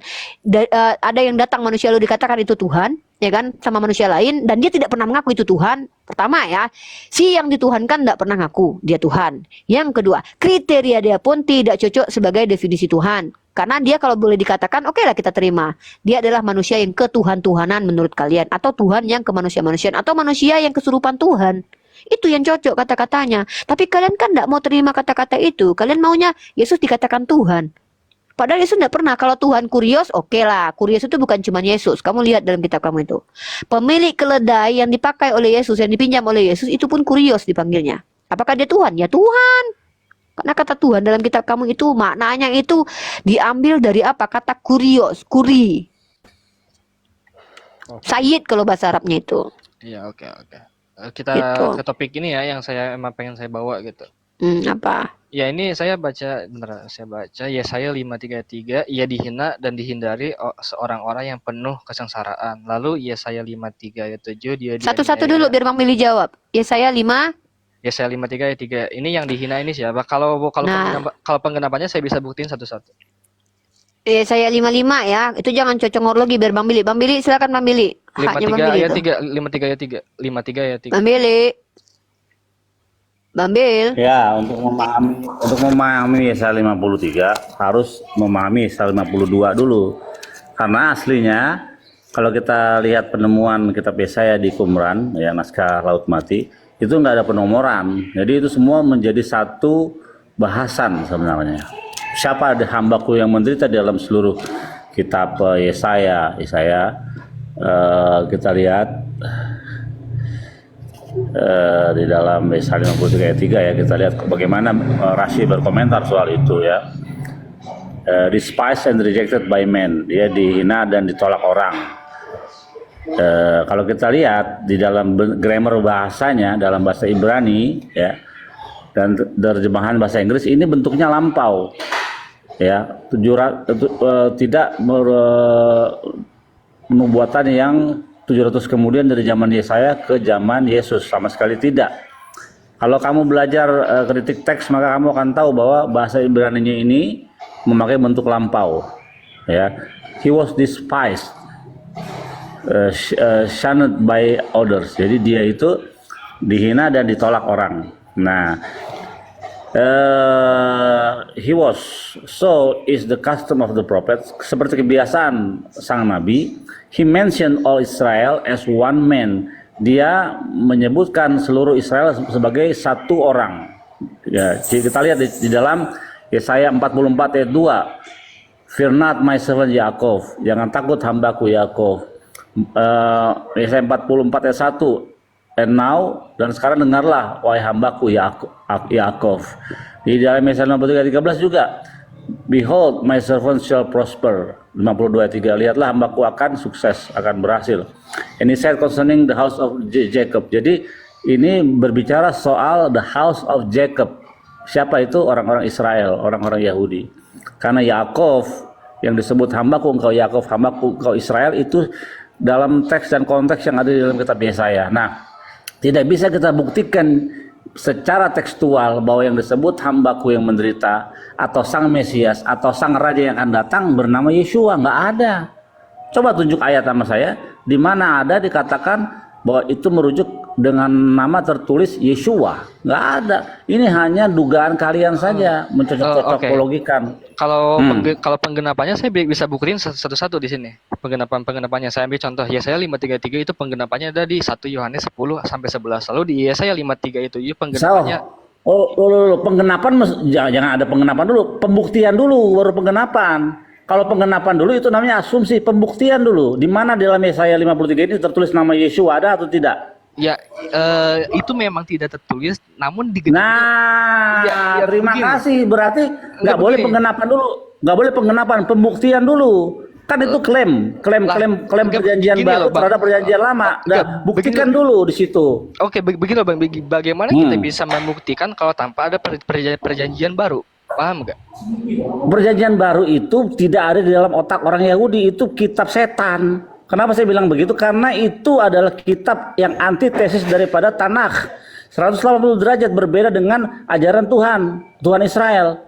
C: ada yang datang manusia lalu dikatakan itu Tuhan, ya kan, sama manusia lain, dan dia tidak pernah mengaku itu Tuhan. Pertama ya, si yang dituhankan tidak pernah ngaku dia Tuhan. Yang kedua, kriteria dia pun tidak cocok sebagai definisi Tuhan. Karena dia kalau boleh dikatakan, oke lah kita terima. Dia adalah manusia yang ketuhan-tuhanan menurut kalian. Atau Tuhan yang kemanusia-manusiaan. Atau manusia yang kesurupan Tuhan. Itu yang cocok kata-katanya. Tapi kalian kan tidak mau terima kata-kata itu. Kalian maunya Yesus dikatakan Tuhan. Padahal Yesus tidak pernah. Kalau Tuhan Kurios, oke lah. Kurios itu bukan cuma Yesus. Kamu lihat dalam kitab kamu itu. Pemilik keledai yang dipakai oleh Yesus, yang dipinjam oleh Yesus, itu pun Kurios dipanggilnya. Apakah dia Tuhan? Ya Tuhan. Karena kata Tuhan dalam kitab kamu itu maknanya itu diambil dari apa? Kata Kurios, Kuri.
B: Oke.
C: Sayyid kalau bahasa Arabnya itu.
B: Iya, oke. Kita
C: Gitu.
B: ke topik ini ya yang saya emang pengen saya bawa gitu.
C: Apa?
B: Ya ini saya baca, Yesaya 5:33, ia dihina dan dihindari seorang orang yang penuh kesengsaraan. Lalu Yesaya 5:3 ayat 7, dia
C: Satu-satu dulu biar Bang Billy jawab. Yesaya 5.
B: Yesaya 5:3 ayat 3. Ini yang dihina ini siapa? Kalau
C: Nah.
B: kalau penggenapannya saya bisa buktiin satu-satu.
C: Yesaya 55 ya. Itu jangan cocok lagi biar Bang Billy. Bang Billy silakan Bang Billy. Haknya Bang
B: 53
C: Billy
B: ayat
C: itu.
B: 3, 53 ayat 3. 53 ayat 3.
C: Bang Billy. Bang Bil.
D: Ya, untuk memahami Yesaya 53 harus memahami Yesaya 52 dulu. Karena aslinya kalau kita lihat penemuan kitab Yesaya di Qumran, ya naskah Laut Mati, itu nggak ada penomoran. Jadi itu semua menjadi satu bahasan sebenarnya. Siapa ada hambaku yang menderita di dalam seluruh kitab Yesaya. Kita lihat di dalam Yesaya 53 ayat 3 ya, kita lihat bagaimana Rashi berkomentar soal itu ya. Despised and rejected by men, dia dihina dan ditolak orang. Kalau kita lihat di dalam grammar bahasanya, dalam bahasa Ibrani ya, dan terjemahan bahasa Inggris, ini bentuknya lampau ya, tidak nubuatan yang 700 kemudian dari zaman Yesaya ke zaman Yesus, sama sekali tidak. Kalau kamu belajar kritik teks, maka kamu akan tahu bahwa bahasa Ibrani-nya ini memakai bentuk lampau ya. He was despised, shunned by others. Jadi dia itu dihina dan ditolak orang. Nah, he was, so is the custom of the prophets. Seperti kebiasaan sang nabi, he mentioned all Israel as one man. Dia menyebutkan seluruh Israel sebagai satu orang. Ya, kita lihat di dalam Yesaya 44 ayat 2. Fear not my servant Yaakov, jangan takut hambaku Yaakov. Yesaya 44 ayat 1. And now, dan sekarang dengarlah wahai hambaku Yaakov. Di dalam Yesaya 53 ayat 13 juga. Behold, my servant shall prosper. 52 ayat 3. Lihatlah hambaku akan sukses, akan berhasil. And he said concerning the house of Jacob. Jadi ini berbicara soal the house of Jacob. Siapa itu? Orang-orang Israel, orang-orang Yahudi. Karena Yaakov yang disebut hambaku engkau Yaakov, hambaku engkau Israel, itu dalam teks dan konteks yang ada di dalam kitab Yesaya. Nah, tidak bisa kita buktikan secara tekstual bahwa yang disebut hambaku yang menderita atau sang Mesias atau sang Raja yang akan datang bernama Yeshua. Nggak ada. Coba tunjuk ayat sama saya di mana ada dikatakan bahwa itu merujuk dengan nama tertulis Yeshua. Nggak ada. Ini hanya dugaan kalian saja, mencocok-cocokologikan.
B: Kalau kalau penggenapannya saya bisa buktiin satu-satu di sini. Penggenapannya saya ambil contoh Yesaya 5:33 itu penggenapannya ada di 1 Yohanes 10 sampai 11. Lalu di Yesaya 5:3 itu penggenapannya
D: Penggenapan jangan ada penggenapan dulu, pembuktian dulu baru penggenapan. Kalau penggenapan dulu itu namanya asumsi, pembuktian dulu. Di mana dalam Yesaya 53 ini tertulis nama Yeshua, ada atau tidak?
B: Ya, itu memang tidak tertulis, namun digenapi.
D: Nah, terima
B: begini.
D: kasih. Berarti nggak boleh
B: begini.
D: penggenapan dulu, nggak boleh penggenapan, pembuktian dulu. Kan itu klaim perjanjian
B: begini
D: baru
B: loh, Bang.
D: terhadap perjanjian lama. Nah, buktikan dulu di situ.
B: Oke, begini loh Bang, bagaimana kita bisa membuktikan kalau tanpa ada perjanjian baru? Paham nggak?
D: Perjanjian baru itu tidak ada di dalam otak orang Yahudi, itu kitab setan. Kenapa saya bilang begitu? Karena itu adalah kitab yang antitesis daripada Tanakh. 180 derajat berbeda dengan ajaran Tuhan Israel.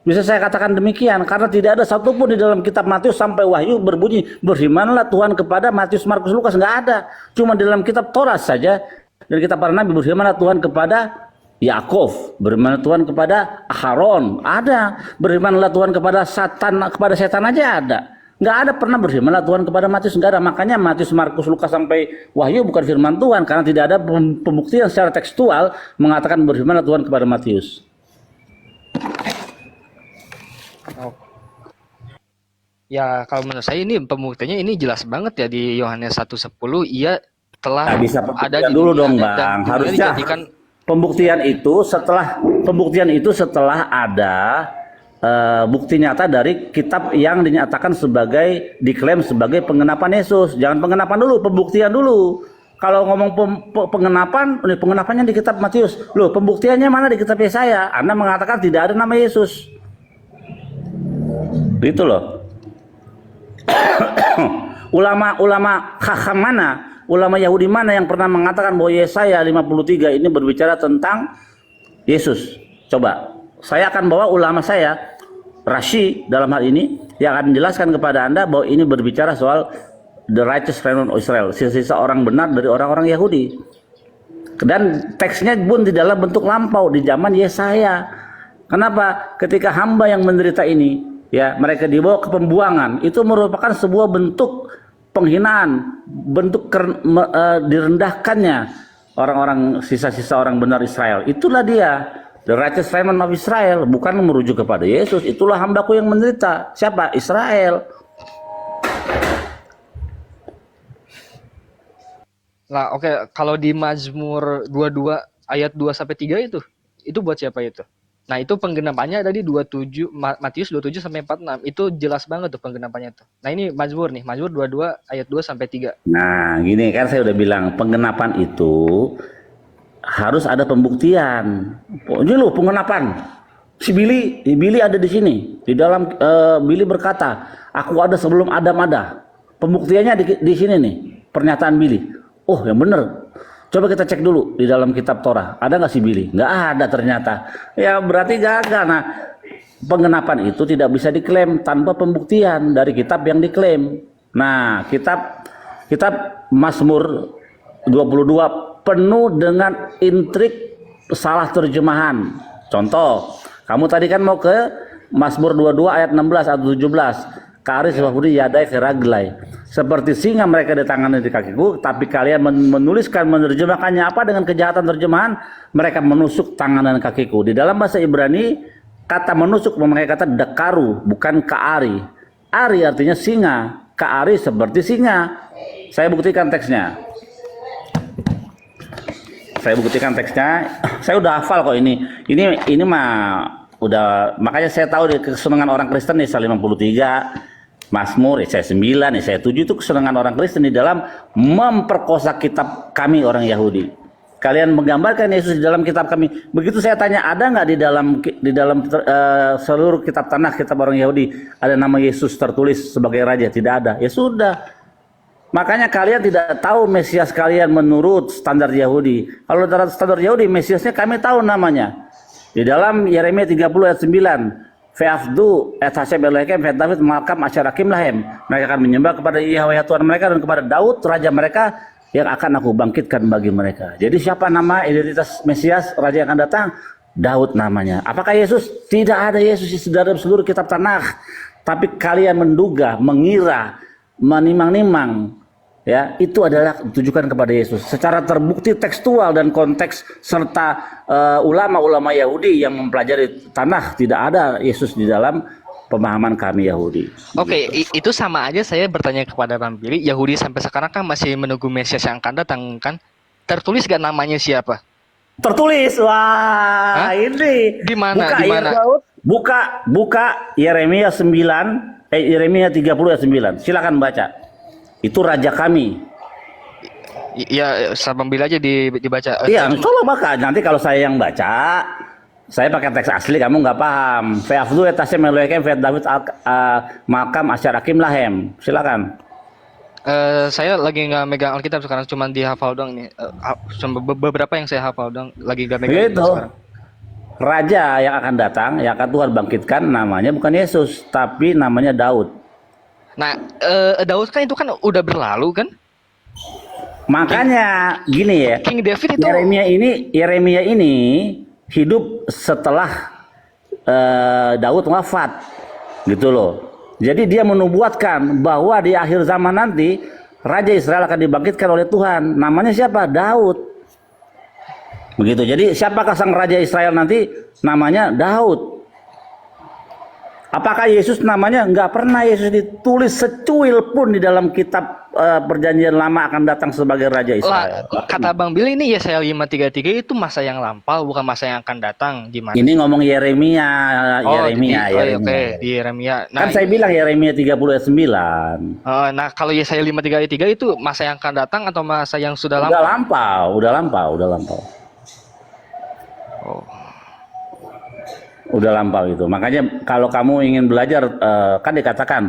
D: Bisa saya katakan demikian karena tidak ada satupun di dalam kitab Matius sampai Wahyu berbunyi berfirmanlah Tuhan kepada Matius, Markus, Lukas, nggak ada. Cuma di dalam kitab Taurat saja dan kitab para nabi berfirmanlah Tuhan kepada Yaakov, berfirman Tuhan kepada Aharon, ada. Berfirmanlah Tuhan kepada setan aja ada. Nggak ada pernah berfirmanlah Tuhan kepada Matius, nggak ada. Makanya Matius, Markus, Lukas sampai Wahyu bukan firman Tuhan karena tidak ada pembuktian secara tekstual mengatakan berfirmanlah Tuhan kepada Matius.
B: Oh. Ya kalau menurut saya ini pembuktiannya ini jelas banget ya di Yohanes 1:10 ia telah
D: Nah, bisa
B: ada
D: pembuktian
B: di
D: dulu
B: dunia
D: dong
B: dan
D: Bang.
B: dunia
D: Harusnya
B: dijadikan
D: pembuktian itu setelah ada bukti nyata dari kitab yang dinyatakan sebagai diklaim sebagai pengenapan Yesus. Jangan pengenapan dulu, pembuktian dulu. Kalau ngomong pengenapannya di kitab Matius. Loh, pembuktiannya mana di kitab Yesaya? Anda mengatakan tidak ada nama Yesus. Gitu loh. Ulama hakam mana? Ulama Yahudi mana yang pernah mengatakan bahwa Yesaya 53 ini berbicara tentang Yesus? Coba, saya akan bawa ulama saya, Rashi dalam hal ini, yang akan menjelaskan kepada Anda bahwa ini berbicara soal the righteous remnant of Israel, sisa-sisa orang benar dari orang-orang Yahudi. Dan teksnya pun di dalam bentuk lampau di zaman Yesaya. Kenapa? Ketika hamba yang menderita ini, ya mereka dibawa ke pembuangan, itu merupakan sebuah bentuk penghinaan, bentuk direndahkannya orang-orang sisa-sisa orang benar Israel. Itulah dia, the righteous remnant of Israel, bukan merujuk kepada Yesus. Itulah hambaku yang menderita. Siapa? Israel.
B: Nah, oke, kalau di Mazmur 22 ayat 2 sampai 3 itu buat siapa itu? Nah, itu penggenapannya ada di 27 Matius 27 sampai 46. Itu jelas banget tuh penggenapannya tuh. Nah, ini Mazmur 22 ayat 2 sampai 3.
D: Nah, gini kan saya udah bilang penggenapan itu harus ada pembuktian. Oh, ini loh penggenapan. Si Billy ada di sini. Di dalam Billy berkata, "Aku ada sebelum Adam ada." Pembuktiannya di sini nih, pernyataan Billy. Oh, yang benar. Coba kita cek dulu di dalam kitab Torah. Ada nggak si Billy? Nggak ada ternyata. Ya berarti gagal. Nah, penggenapan itu tidak bisa diklaim tanpa pembuktian dari kitab yang diklaim. Nah, kitab Mazmur 22 penuh dengan intrik salah terjemahan. Contoh, kamu tadi kan mau ke Mazmur 22 ayat 16 atau 17. Karis wahudi yadai keraglai. Seperti singa mereka di tangannya di kakiku, tapi kalian menerjemahkannya apa dengan kejahatan terjemahan? Mereka menusuk tangan dan kakiku. Di dalam bahasa Ibrani, kata menusuk memakai kata dekaru, bukan kaari. Ari artinya singa, kaari seperti singa. Saya buktikan teksnya. Saya udah hafal kok ini. Ini mah udah, makanya saya tahu di kesenangan orang Kristen Yesaya 53, Mazmur, Yesaya 9, Yesaya 7 itu kesenangan orang Kristen di dalam memperkosa kitab kami orang Yahudi. Kalian menggambarkan Yesus di dalam kitab kami. Begitu saya tanya, ada nggak di dalam seluruh kitab Tanakh, kitab orang Yahudi, ada nama Yesus tertulis sebagai raja? Tidak ada. Ya sudah. Makanya kalian tidak tahu Mesias kalian menurut standar Yahudi. Kalau menurut standar Yahudi, Mesiasnya kami tahu namanya. Di dalam Yeremia 30 ayat 9, Fe'afdu et Hashem Elohim Fet David Malkam Asyarakim Lahem. Mereka akan menyembah kepada Yahweh Tuhan mereka dan kepada Daud raja mereka yang akan aku bangkitkan bagi mereka. Jadi siapa nama identitas Mesias raja yang akan datang? Daud namanya. Apakah Yesus? Tidak ada Yesus di dalam seluruh kitab Tanakh. Tapi kalian menduga, mengira, menimang-nimang, ya, itu adalah ditujukan kepada Yesus secara terbukti tekstual dan konteks serta ulama-ulama Yahudi yang mempelajari Tanakh. Tidak ada Yesus di dalam pemahaman kami Yahudi.
B: Oke, itu sama aja saya bertanya kepada Bang Billy, Yahudi sampai sekarang kan masih menunggu Mesias yang akan datang kan? Tertulis gak namanya siapa?
D: Tertulis. Wah, ini
B: di mana?
D: Buka,
B: Di mana?
D: Buka Yeremia 9, Yeremia 30 ayat 9. Silakan baca. Itu raja kami.
B: Iya, sama Billy aja dibaca.
D: Iya, coba baca. Nanti kalau saya yang baca, saya pakai teks asli, kamu nggak paham. Fe'afdu et Hashem Elohim Fet David Malkam Asyarakim Lahem. Silakan.
B: Saya lagi nggak megang Alkitab sekarang, cuma dihafal doang nih. Cuma beberapa yang saya hafal doang, lagi nggak megang
D: Gitu.
B: sekarang.
D: Raja yang akan datang, yang akan Tuhan bangkitkan, namanya bukan Yesus, tapi namanya Daud.
B: Nah, Daud kan itu kan udah berlalu kan?
D: Makanya gini ya,
B: King David itu
D: Yeremia ini hidup setelah Daud wafat, gitu loh. Jadi dia menubuatkan bahwa di akhir zaman nanti Raja Israel akan dibangkitkan oleh Tuhan. Namanya siapa? Daud. Begitu. Jadi siapakah sang Raja Israel nanti? Namanya Daud. Apakah Yesus namanya? Enggak pernah Yesus ditulis secuil pun di dalam kitab Perjanjian Lama akan datang sebagai Raja Israel.
B: Kata Bang Billy ini Yesaya 5:33 itu masa yang lampau, bukan masa yang akan datang. Gimana?
D: Ini ngomong Yeremia,
B: Oke, di Yeremia.
D: Kan saya bilang Yeremia 30 ayat 9.
B: Nah, kalau Yesaya 5:33 itu masa yang akan datang atau masa yang sudah
D: Udah
B: lampau?
D: lampau.
B: Oh.
D: Udah lampau itu. Makanya kalau kamu ingin belajar, kan dikatakan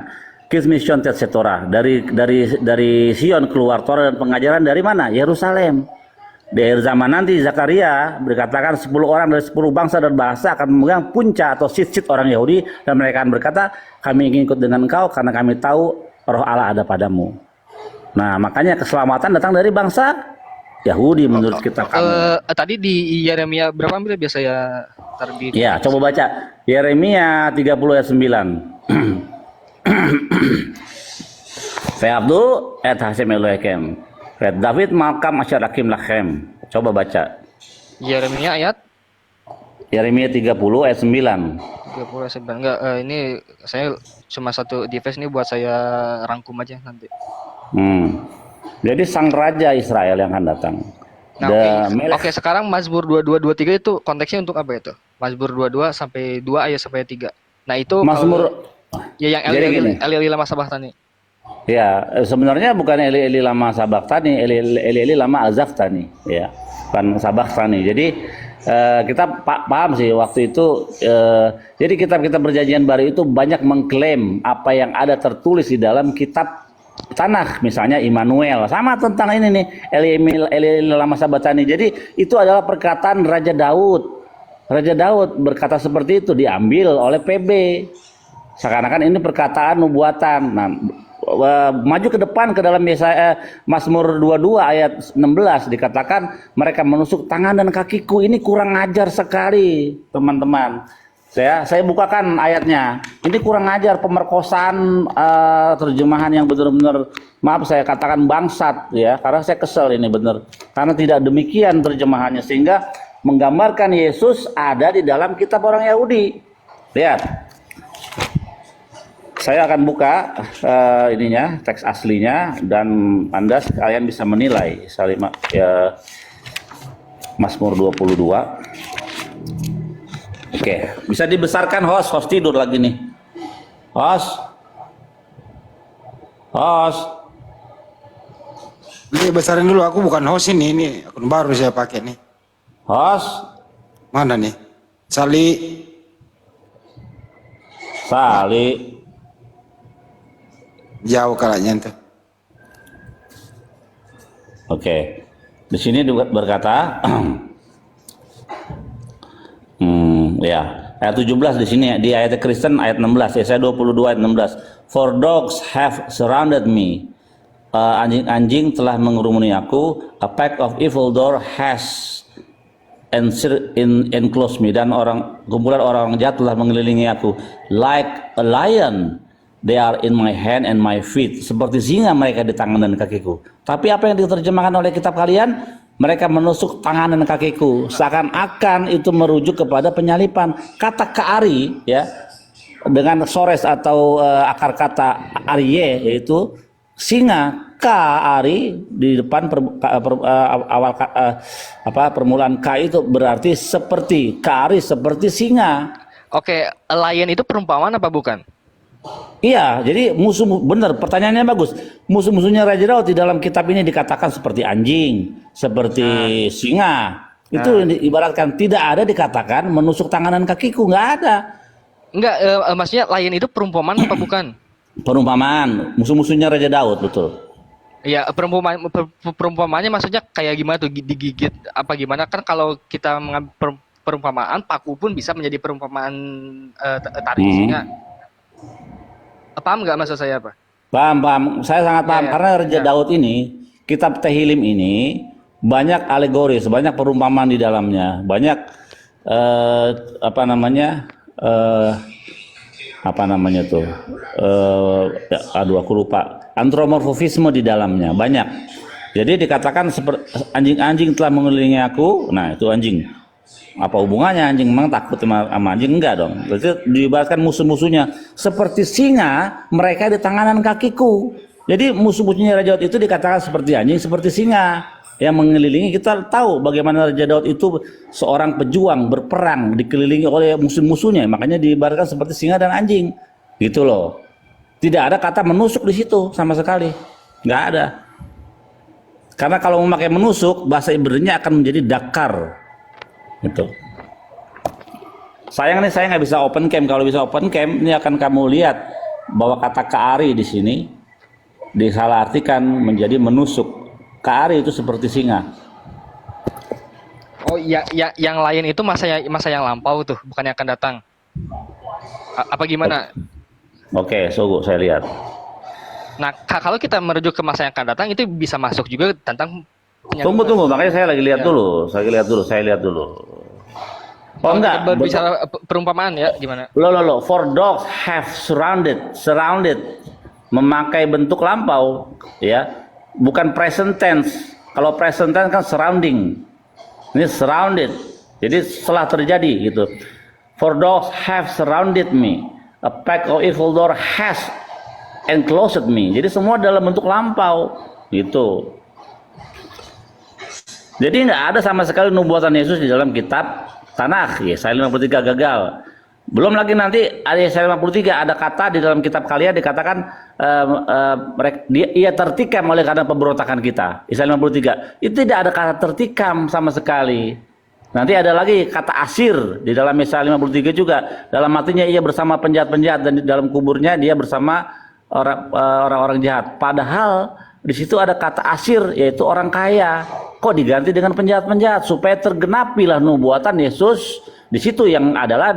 D: Kis Mission Tetse Torah, dari Sion keluar Torah dan pengajaran dari mana? Yerusalem. Di akhir zaman nanti Zakaria berkatakan 10 orang dari 10 bangsa dan bahasa akan memegang punca atau sit orang Yahudi, dan mereka akan berkata, kami ingin ikut dengan engkau karena kami tahu roh Allah ada padamu. Nah, makanya keselamatan datang dari bangsa Yahudi menurut kitab kami.
B: Tadi di Yeremia berapa ambil biasa ya terbit?
D: Ya, coba baca Yeremia 30 ayat 9. Fe'abdu et Hasem Elohim. Fe'at David Malkam Asyar Hakim Lachem. Coba baca.
B: Yeremia ayat
D: Yeremia 30 ayat 9.
B: 30 sebentar. Enggak, ini saya cuma satu device nih buat saya rangkum aja nanti.
D: Jadi sang Raja Israel yang akan datang.
B: Nah, oke, sekarang Mazmur 22-23 itu konteksnya untuk apa itu? Mazmur 22 sampai 2 ayat sampai 3. Nah, itu
D: Mazmur
B: ya yang Eli lama Sabachtani.
D: Ya, sebenarnya bukan Eli lama Sabachtani, Eli lama Azaftani, ya. Bukan Sabachtani. Jadi kita paham sih waktu itu, jadi kitab-kitab Perjanjian Baru itu banyak mengklaim apa yang ada tertulis di dalam kitab Tanakh, misalnya Immanuel, sama tentang ini nih Eli lama Sabachtani. Jadi itu adalah perkataan Raja Daud. Raja Daud berkata seperti itu, diambil oleh PB. Seakan-akan ini perkataan nubuatan. Nah, maju ke depan ke dalam Yesaya Mazmur 22 ayat 16 dikatakan mereka menusuk tangan dan kakiku. Ini kurang ajar sekali, teman-teman. Saya bukakan ayatnya. Ini kurang ajar, pemerkosaan, terjemahan yang benar-benar, maaf saya katakan bangsat ya, karena saya kesel ini benar. Karena tidak demikian terjemahannya, sehingga menggambarkan Yesus ada di dalam kitab orang Yahudi. Lihat. Saya akan buka ininya, teks aslinya, dan Anda kalian bisa menilai. Ya, Mazmur 22. Oke, bisa dibesarkan host tidur lagi nih. Host.
E: Ini besarin dulu, aku bukan host ini akun baru saya pakai nih.
D: Host.
E: Mana nih? Sali. Jauh kalanya tuh.
D: Oke. Di sini berkata ya, ayat 17 di sini, di ayat Kristen ayat 16, Yesaya 22 ayat 16. For dogs have surrounded me. Anjing-anjing telah mengerumuni aku. A pack of evildoers has enclosed me, dan kumpulan orang jahat telah mengelilingi aku. Like a lion, they are in my hand and my feet. Seperti singa mereka di tangan dan kakiku. Tapi apa yang diterjemahkan oleh kitab kalian? Mereka menusuk tangan dan kakiku. Seakan-akan itu merujuk kepada penyalipan. Kata kaari ya, dengan sores atau akar kata arye, yaitu singa. Kaari di depan permulaan K itu berarti seperti, kaari seperti singa.
B: Oke, lion itu perumpamaan apa bukan?
D: Iya, jadi benar, pertanyaannya bagus. Musuh-musuhnya Raja Daud di dalam kitab ini dikatakan seperti anjing, seperti singa. Itu ibaratkan, tidak ada dikatakan menusuk tangan dan kakiku, nggak ada.
B: Enggak, maksudnya lion itu perumpamaan apa bukan?
D: Perumpamaan, musuh-musuhnya Raja Daud, betul.
B: Ya, perumpamaannya maksudnya kayak gimana tuh, digigit apa gimana? Kan kalau kita mengambil perumpamaan, paku pun bisa menjadi perumpamaan tarik singa. Paham nggak maksud saya apa?
D: Paham. Saya sangat paham, karena Raja Daud ini, kitab Tehillim ini banyak alegoris, banyak perumpamaan di dalamnya, banyak apa namanya tuh, aduh aku lupa, antromorfisme di dalamnya banyak. Jadi dikatakan seperti anjing-anjing telah mengelilingi aku. Nah itu anjing, apa hubungannya anjing? Memang takut sama anjing? Enggak dong. Berarti diibaratkan musuh-musuhnya seperti singa, mereka di tangan kakiku. Jadi musuh-musuhnya Raja Daud itu dikatakan seperti anjing, seperti singa yang mengelilingi. Kita tahu bagaimana Raja Daud itu seorang pejuang berperang, dikelilingi oleh musuh-musuhnya. Makanya diibaratkan seperti singa dan anjing, gitu loh. Tidak ada kata menusuk di situ sama sekali, nggak ada. Karena kalau memakai menusuk, bahasa Ibrani-nya akan menjadi dakar, gitu. Sayang nih saya nggak bisa open cam. Kalau bisa open cam, ini akan kamu lihat bahwa kata kaari di sini disalahartikan menjadi menusuk. Kaari itu seperti singa.
B: Oh iya, ya, yang lain itu masa yang lampau tuh, bukan yang akan datang. Apa gimana?
D: Oke, so saya lihat.
B: Nah, kalau kita merujuk ke masa yang akan datang, itu bisa masuk juga tentang
D: Tunggu, makanya saya lagi lihat
B: Ya.
D: dulu. Saya lihat dulu. Oh enggak,
B: berbicara perumpamaan ya, gimana?
D: Loh. For dogs have surrounded, memakai bentuk lampau, ya. Bukan present tense. Kalau present tense kan surrounding. Ini surrounded. Jadi setelah terjadi gitu. For dogs have surrounded me. A pack of evil dogs has enclosed me. Jadi semua dalam bentuk lampau gitu. Jadi nggak ada sama sekali nubuatan Yesus di dalam kitab Tanakh. Yesaya 53 gagal. Belum lagi nanti ada Yesaya 53 ada kata di dalam kitab kalian dikatakan ia tertikam oleh karena pemberontakan kita. Yesaya 53 itu tidak ada kata tertikam sama sekali. Nanti ada lagi kata asir di dalam Yesaya 53 juga. Dalam matinya ia bersama penjahat-penjahat dan di dalam kuburnya dia bersama orang-orang jahat. Padahal di situ ada kata asir yaitu orang kaya. Kok diganti dengan penjahat-penjahat supaya tergenapilah nubuatan Yesus di situ yang adalah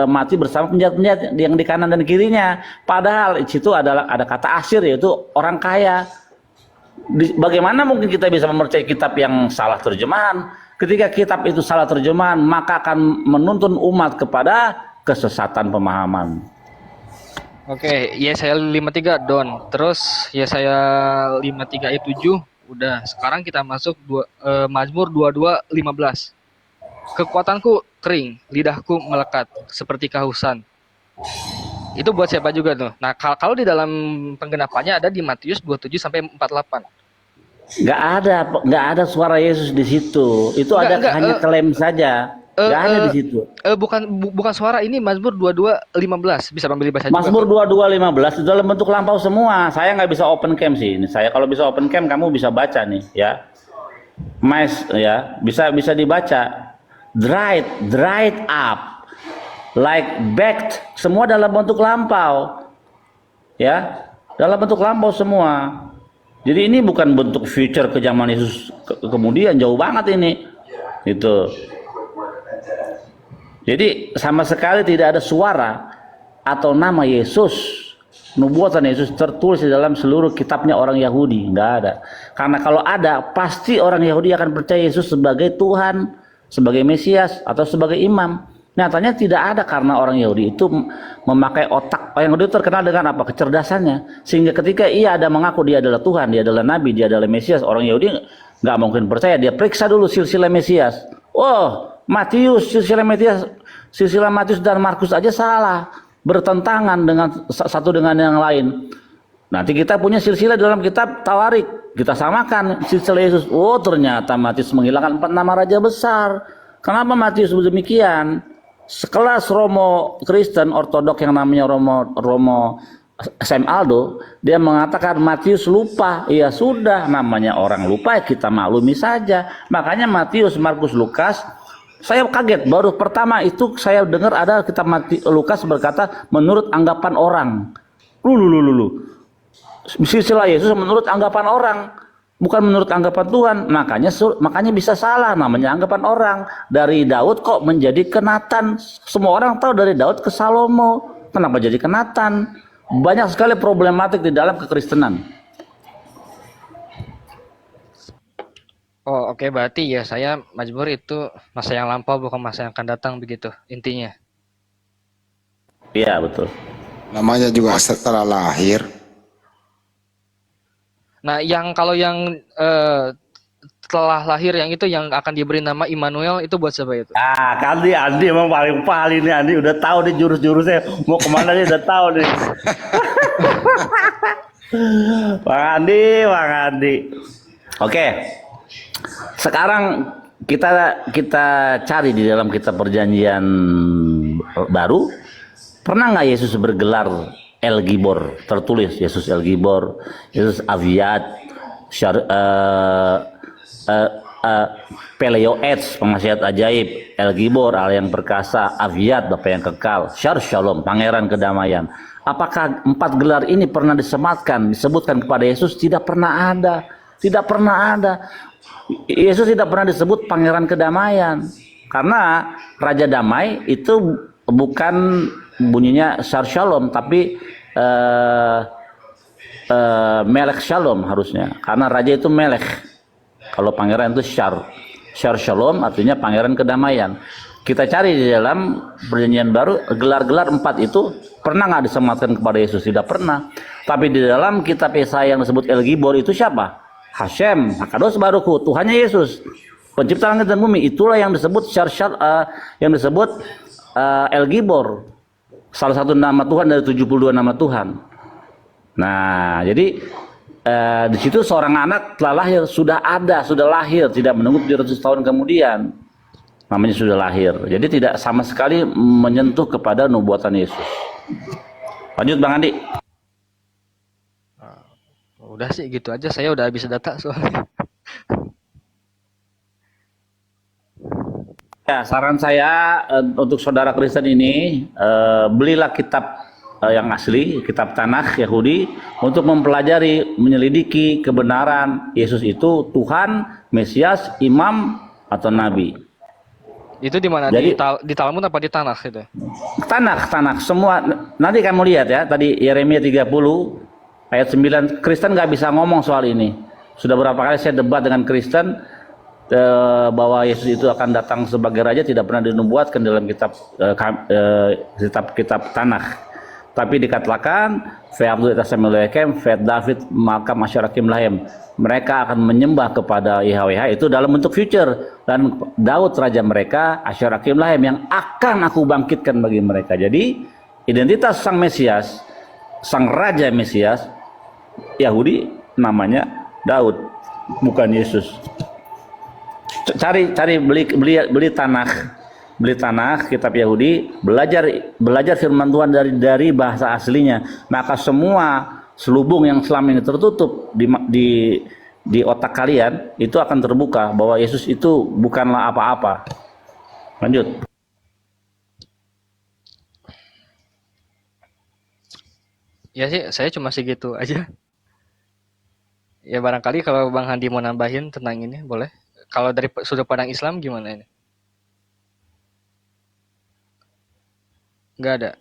D: mati bersama penjahat-penjahat yang di kanan dan kirinya. Padahal di situ adalah ada kata asir yaitu orang kaya. Bagaimana mungkin kita bisa mempercayai kitab yang salah terjemahan? Ketika kitab itu salah terjemahan, maka akan menuntun umat kepada kesesatan pemahaman.
B: Oke, Yesaya 53 Don. Terus Yesaya 53 ayat 7 udah. Sekarang kita masuk Mazmur 22:15. Kekuatanku kering, lidahku melekat seperti kehausan. Itu buat siapa juga tuh? Nah, kalau di dalam penggenapannya ada di Matius 27 sampai 48.
D: Nggak ada suara Yesus di situ. Itu hanya klaim saja. Nggak ada di situ.
B: Bukan suara, ini Mazmur 22:15. Bisa ambil baca juga.
D: Mazmur 22:15 itu dalam bentuk lampau semua. Saya nggak bisa open cam sih. Ini saya kalau bisa open cam kamu bisa baca nih ya. Ya, bisa dibaca. Dried up, like baked, semua dalam bentuk lampau. Ya, dalam bentuk lampau semua. Jadi ini bukan bentuk future ke zaman Yesus kemudian, jauh banget ini. Itu. Jadi sama sekali tidak ada suara atau nama Yesus, nubuatan Yesus tertulis di dalam seluruh kitabnya orang Yahudi, nggak ada. Karena kalau ada, pasti orang Yahudi akan percaya Yesus sebagai Tuhan, sebagai Mesias atau sebagai imam. Nyatanya tidak ada, karena orang Yahudi itu memakai otak. Orang Yahudi terkenal dengan apa? Kecerdasannya. Sehingga ketika ia ada mengaku dia adalah Tuhan, dia adalah Nabi, dia adalah Mesias, orang Yahudi nggak mungkin percaya. Dia periksa dulu silsilah Mesias. Oh, Matius, silsilah Matius dan Markus aja salah, bertentangan dengan satu dengan yang lain. Nanti kita punya silsilah dalam kitab Tawarik, kita samakan silsilah Yesus. Oh, ternyata Matius menghilangkan 4 nama raja besar. Kenapa Matius demikian? Sekelas Romo Kristen Ortodok yang namanya Romo Sam Aldo, dia mengatakan Matius lupa. Ya sudah, namanya orang lupa, kita maklumi saja. Makanya Matius, Markus, Lukas, saya kaget, baru pertama itu saya dengar ada kitab Lukas berkata menurut anggapan orang. Silsilah Yesus menurut anggapan orang, bukan menurut anggapan Tuhan. Makanya bisa salah, namanya anggapan orang. Dari Daud kok menjadi ke Natan? Semua orang tahu dari Daud ke Salomo. Kenapa jadi ke Natan? Banyak sekali problematik di dalam kekristenan.
B: Oh, oke, berarti ya saya Mazmur itu masa yang lampau bukan masa yang akan datang begitu intinya.
D: Iya, betul.
E: Namanya juga setelah lahir.
B: Nah, kalau yang setelah lahir yang itu yang akan diberi nama Immanuel itu buat siapa itu?
D: Ah, Andi emang paling nih, Andi udah tahu nih jurus-jurusnya mau kemana dia udah tahu nih. Bang Andi. Oke. Sekarang kita cari di dalam kitab Perjanjian Baru, pernah nggak Yesus bergelar El Gibor? Tertulis Yesus El Gibor, Yesus Aviat, Peleoets, penghasiat ajaib, El Gibor, Allah yang perkasa, Aviat, Bapa yang kekal, Syar Shalom, pangeran kedamaian. Apakah 4 gelar ini pernah disebutkan kepada Yesus? Tidak pernah ada. Yesus tidak pernah disebut pangeran kedamaian. Karena Raja Damai itu bukan bunyinya Syar Shalom, tapi Melek Shalom harusnya. Karena raja itu Melek. Kalau pangeran itu Syar Shalom artinya pangeran kedamaian. Kita cari di dalam Perjanjian Baru, gelar-gelar 4 itu pernah nggak disematkan kepada Yesus? Tidak pernah. Tapi di dalam kitab Yesaya yang disebut El Gibor itu siapa? Hashem, Hakadosh Baruch, Tuhannya Yesus, pencipta langit dan bumi. Itulah yang disebut yang disebut El Gibor, salah satu nama Tuhan dari 72 nama Tuhan. Nah, jadi di situ seorang anak telah lahir, sudah lahir, tidak menunggu 700 tahun kemudian. Namanya sudah lahir. Jadi tidak sama sekali menyentuh kepada nubuatan Yesus. Lanjut Bang Andi.
B: Udah sih gitu aja, saya udah habis data soalnya.
D: Ya, saran saya untuk saudara Kristen ini, belilah kitab yang asli, kitab Tanakh Yahudi, untuk mempelajari, menyelidiki kebenaran Yesus itu Tuhan, Mesias, Imam, atau Nabi.
B: Itu di mana?
D: Jadi,
B: di Talmud apa di Tanakh itu?
D: Tanakh semua. Nanti kamu lihat ya, tadi Yeremia 30 ayat 9, Kristen nggak bisa ngomong soal ini. Sudah berapa kali saya debat dengan Kristen bahwa Yesus itu akan datang sebagai raja, tidak pernah dinubuatkan dalam kitab Tanakh. Tapi dikatakan Fe'abdu etasameloekem, Fe'ed David maka masyarakim lahem. Mereka akan menyembah kepada YHWH itu dalam bentuk future, dan Daud raja mereka asyarakim lahem yang akan aku bangkitkan bagi mereka. Jadi identitas sang Mesias, sang raja Mesias Yahudi namanya Daud, bukan Yesus. Cari beli Tanakh kitab Yahudi, belajar firman Tuhan dari bahasa aslinya, maka semua selubung yang selama ini tertutup di otak kalian itu akan terbuka bahwa Yesus itu bukanlah apa-apa. Lanjut.
B: Ya sih, saya cuma segitu aja. Ya barangkali kalau Bang Handi mau nambahin tentang ini boleh. Kalau dari sudut pandang Islam gimana ini? Nggak ada.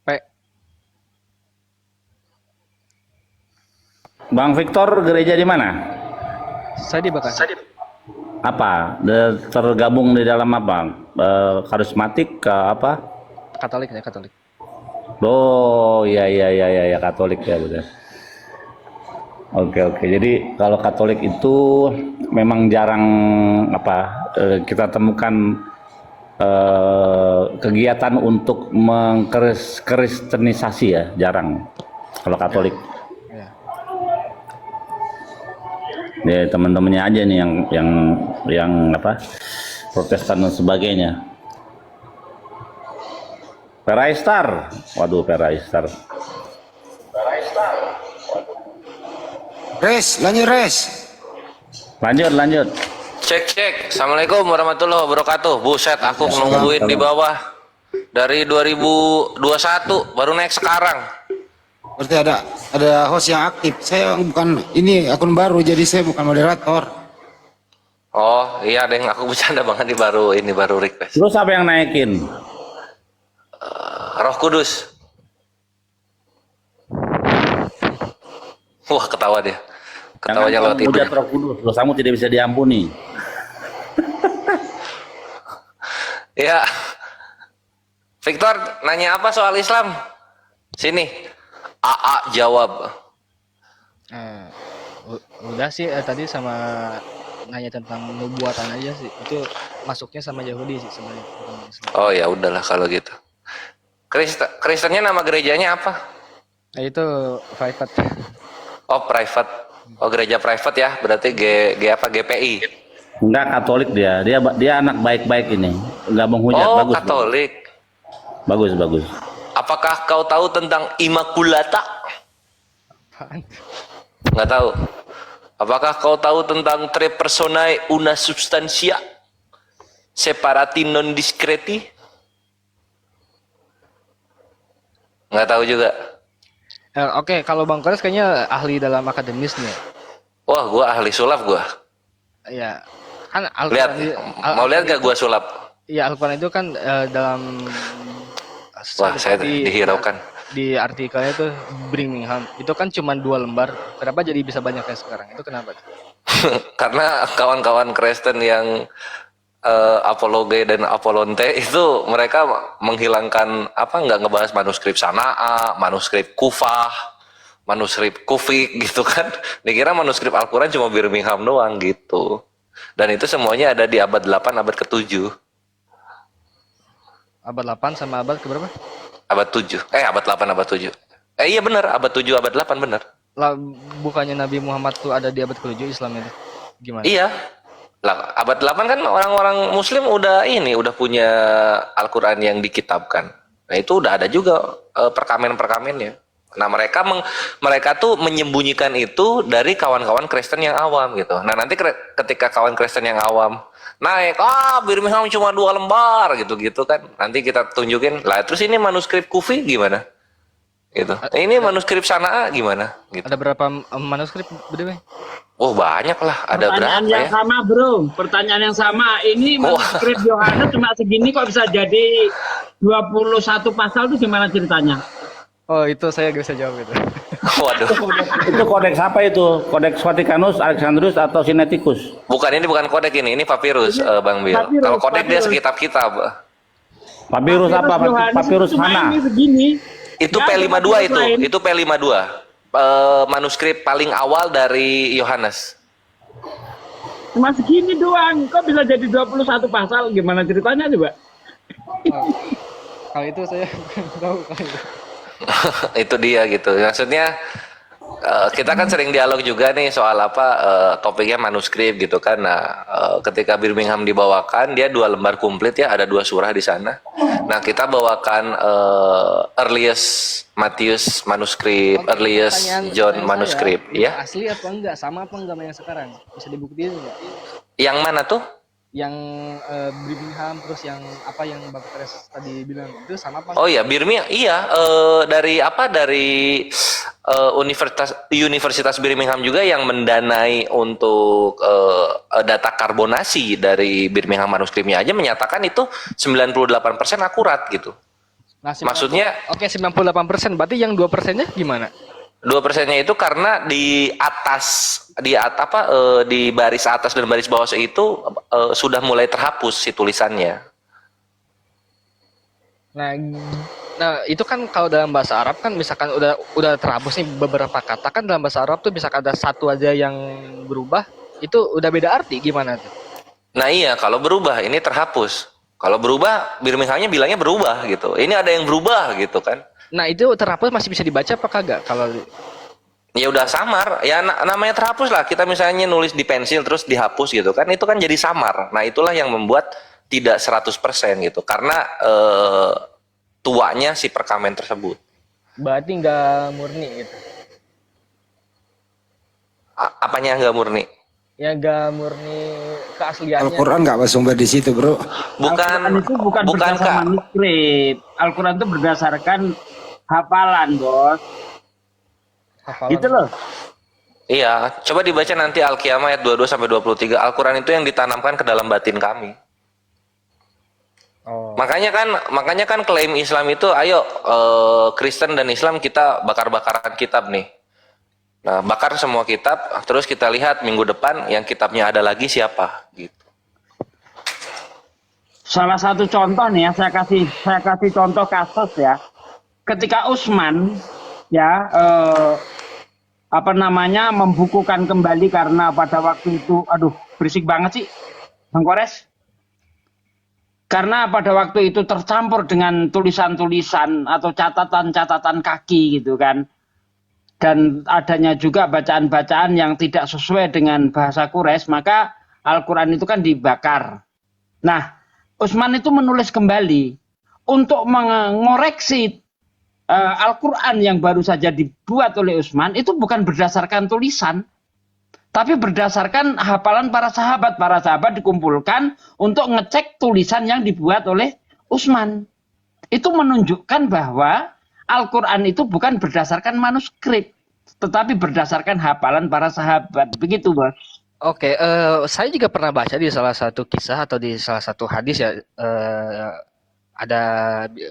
B: P.
D: Bang Victor gereja di mana?
B: Saya di Bekasi.
D: Apa? Tergabung di dalam apa? Karismatik ke apa?
B: Katolik ya, Katolik.
D: Oh, ya Katolik ya betul. Oke. Jadi kalau Katolik itu memang jarang kita temukan kegiatan untuk mengkristenisasi ya, jarang kalau Katolik. Ya teman-temannya aja nih yang Protestan dan sebagainya. Peraistar, waduh Peraistar. Lanjut.
F: Cek. Assalamualaikum warahmatullahi wabarakatuh. Buset, aku nungguin di bawah dari 2021 baru naik sekarang.
E: Berarti ada host yang aktif. Saya bukan ini akun baru, jadi saya bukan moderator.
F: Oh iya deh, aku bercanda banget nih, baru request.
D: Terus apa yang naikin?
F: Roh Kudus. Wah, ketawa dia. Ketawanya lewat itu.
D: Hujat Roh Kudus, dosamu tidak bisa diampuni.
F: Ya. Victor, nanya apa soal Islam? Sini. AA jawab.
B: Udah sih tadi sama nanya tentang nubuatan aja sih. Itu masuknya sama Yahudi sih sebenarnya. bukan Islam.
F: Oh ya udahlah kalau gitu. Kristennya nama gerejanya apa?
B: Nah, itu private.
F: Oh private. Oh gereja private ya. Berarti GPI.
D: Enggak, Katolik dia. Dia anak baik-baik ini. Enggak menghujat.
F: Oh
D: Bagus.
F: Katolik.
D: Bagus.
F: Apakah kau tahu tentang Immaculata?
B: Apaan?
F: Nggak tahu. Apakah kau tahu tentang Tre Personae Una Substantia Separati Non Discreti? Nggak tahu juga.
B: Oke, kalau Bang Kores kayaknya ahli dalam akademis nih.
F: Wah, gua ahli sulap gua.
B: Ya, kan
F: Lihat, mau lihat gak gua sulap?
B: Ya, Al-Quran itu kan dalam
F: Wah, saya dihiraukan.
B: di artikelnya itu Birmingham itu kan cuma 2 lembar. Kenapa jadi bisa banyak kayak sekarang? Itu kenapa?
F: Karena kawan-kawan Kristen yang apologe dan apolonte itu mereka menghilangkan nggak ngebahas manuskrip Sanaa, manuskrip Kufah, manuskrip Kufik gitu kan. Dikira manuskrip Al-Quran cuma Birmingham doang gitu. Dan itu semuanya ada di abad 8, abad ke-7.
B: Abad 8 sama abad keberapa?
F: Abad 7. Abad 8, abad 7. Iya benar, abad 7, abad 8 benar.
B: Lah, bukannya Nabi Muhammad tuh ada di abad ke-7 Islam itu? Gimana?
F: Iya. Lah, abad 8 kan orang-orang muslim udah punya Al-Quran yang dikitabkan. Nah, itu udah ada juga perkamen-perkamennya. Nah, mereka tuh menyembunyikan itu dari kawan-kawan Kristen yang awam gitu. Nah, nanti ketika kawan Kristen yang awam naik, Birmingham cuma 2 lembar gitu-gitu kan. Nanti kita tunjukin, lah terus ini manuskrip Kufi gimana? Gitu. Ini manuskrip Sanaa gimana? Gitu.
B: Ada berapa manuskrip BDW?
F: Oh banyak lah, ada
G: Pertanyaan
F: berapa
G: yang
F: ya?
G: sama bro, pertanyaan yang sama. Ini manuskrip Yohanes cuma segini kok bisa jadi 21 pasal itu gimana ceritanya?
B: Oh, itu saya gak bisa jawab itu.
F: Waduh.
D: Itu kodeks apa itu? Kodeks Vatikanus, Alexandrus atau Sinaiticus?
F: Ini bukan kodek ini papirus, Bang Bil.
G: Papirus,
F: Kalau kodek dia
G: papirus.
F: sekitab-kitab.
D: Papirus apa?
G: Yohanes
D: Papirus
G: cuma
D: mana?
G: ini segini.
F: Itu
G: Nggak ada
F: P52
G: papirus
F: itu.
G: lain.
F: Itu P52. Manuskrip paling awal dari Yohanes.
G: Cuma segini doang, kok bisa jadi 21 pasal? Gimana ceritanya coba?
B: Kalau itu saya kurang tahu kali itu.
F: Itu dia gitu. Maksudnya kita kan sering dialog juga nih soal topiknya manuskrip gitu kan. Nah, ketika Birmingham dibawakan dia 2 lembar komplit ya, ada 2 surah di sana. Nah, kita bawakan earliest Matius manuskrip, earliest John manuskrip ya.
B: Asli apa enggak? Sama apa enggak sama yang sekarang? Bisa dibuktiin enggak?
F: Yang mana tuh?
B: Yang Birmingham, terus yang apa yang Bang Kores tadi bilang itu sama apa?
F: Oh iya, Birmingham, iya, dari Universitas Birmingham juga yang mendanai untuk data karbonasi dari Birmingham manuskripnya aja menyatakan itu 98% akurat gitu.
B: Nah,
F: Maksudnya,
B: oke 98%, berarti yang 2%-nya gimana?
F: 2%-nya itu karena di baris atas dan baris bawah itu sudah mulai terhapus si tulisannya.
B: Nah, itu kan kalau dalam bahasa Arab kan misalkan udah terhapus nih beberapa kata, kan dalam bahasa Arab tuh misalkan ada satu aja yang berubah, itu udah beda arti gimana tuh?
F: Nah iya, kalau berubah ini terhapus. Kalau berubah, Birminghamnya bilangnya berubah gitu. Ini ada yang berubah gitu kan.
B: Nah, itu terhapus masih bisa dibaca apa kagak? Kalau
F: Ya udah samar, ya namanya terhapus lah. Kita misalnya nulis di pensil terus dihapus gitu kan, itu kan jadi samar. Nah itulah yang membuat tidak 100% gitu. Karena tuanya si perkamen tersebut.
B: berarti nggak murni gitu.
F: Apanya nggak murni?
B: Ya nggak murni keasliannya.
E: Al-Quran nggak bersumber di situ, bro.
G: Al-Quran itu bukan berdasar manuskrip. Al-Quran itu berdasarkan hafalan, bos.
B: Hafalan.
G: Gitu loh.
F: Iya, coba dibaca nanti Al-Qiyamah ayat 22 sampai 23. Al-Qur'an itu yang ditanamkan ke dalam batin kami.
B: Oh.
F: Makanya kan klaim Islam itu, ayo Kristen dan Islam kita bakar-bakaran kitab nih. Nah, bakar semua kitab, terus kita lihat minggu depan yang kitabnya ada lagi siapa gitu.
G: Salah satu contoh nih ya, saya kasih contoh kasus ya. Ketika Utsman ya membukukan kembali karena pada waktu itu, aduh berisik banget sih Bang Kores. Karena pada waktu itu tercampur dengan tulisan-tulisan atau catatan-catatan kaki gitu kan. Dan adanya juga bacaan-bacaan yang tidak sesuai dengan bahasa Quraisy, maka Al-Quran itu kan dibakar. Nah, Utsman itu menulis kembali untuk mengoreksi Al-Quran yang baru saja dibuat oleh Utsman itu bukan berdasarkan tulisan, tapi berdasarkan hafalan para sahabat. Para sahabat dikumpulkan untuk ngecek tulisan yang dibuat oleh Utsman. Itu menunjukkan bahwa Al-Quran itu bukan berdasarkan manuskrip, tetapi berdasarkan hafalan para sahabat. Begitu, Bos.
B: Oke, saya juga pernah baca di salah satu kisah atau di salah satu hadis ya, ada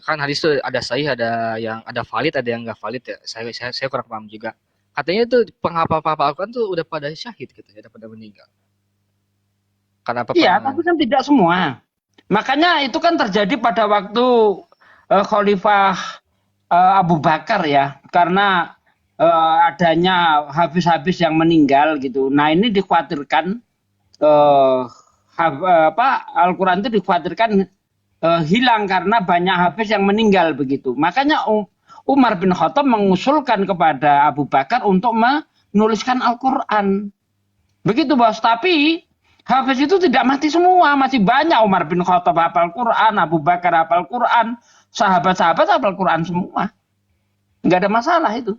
B: kan hadis itu ada sahih, ada yang ada valid, ada yang nggak valid ya. Saya kurang paham juga. Katanya itu penghafal Al-Quran tuh udah pada syahid gitu ya, udah pada meninggal. Karena apa?
G: Iya, tapi kan tidak semua. Makanya itu kan terjadi pada waktu Khalifah Abu Bakar ya, karena adanya habis-habis yang meninggal gitu. Nah ini dikhawatirkan Al-Quran itu dikhawatirkan hilang karena banyak hafiz yang meninggal begitu. Makanya Umar bin Khattab mengusulkan kepada Abu Bakar untuk menuliskan Al-Quran. Begitu, Bos. Tapi hafiz itu tidak mati semua, masih banyak. Umar bin Khattab hafal Quran, Abu Bakar hafal Quran, sahabat-sahabat hafal Quran semua. Nggak ada masalah itu.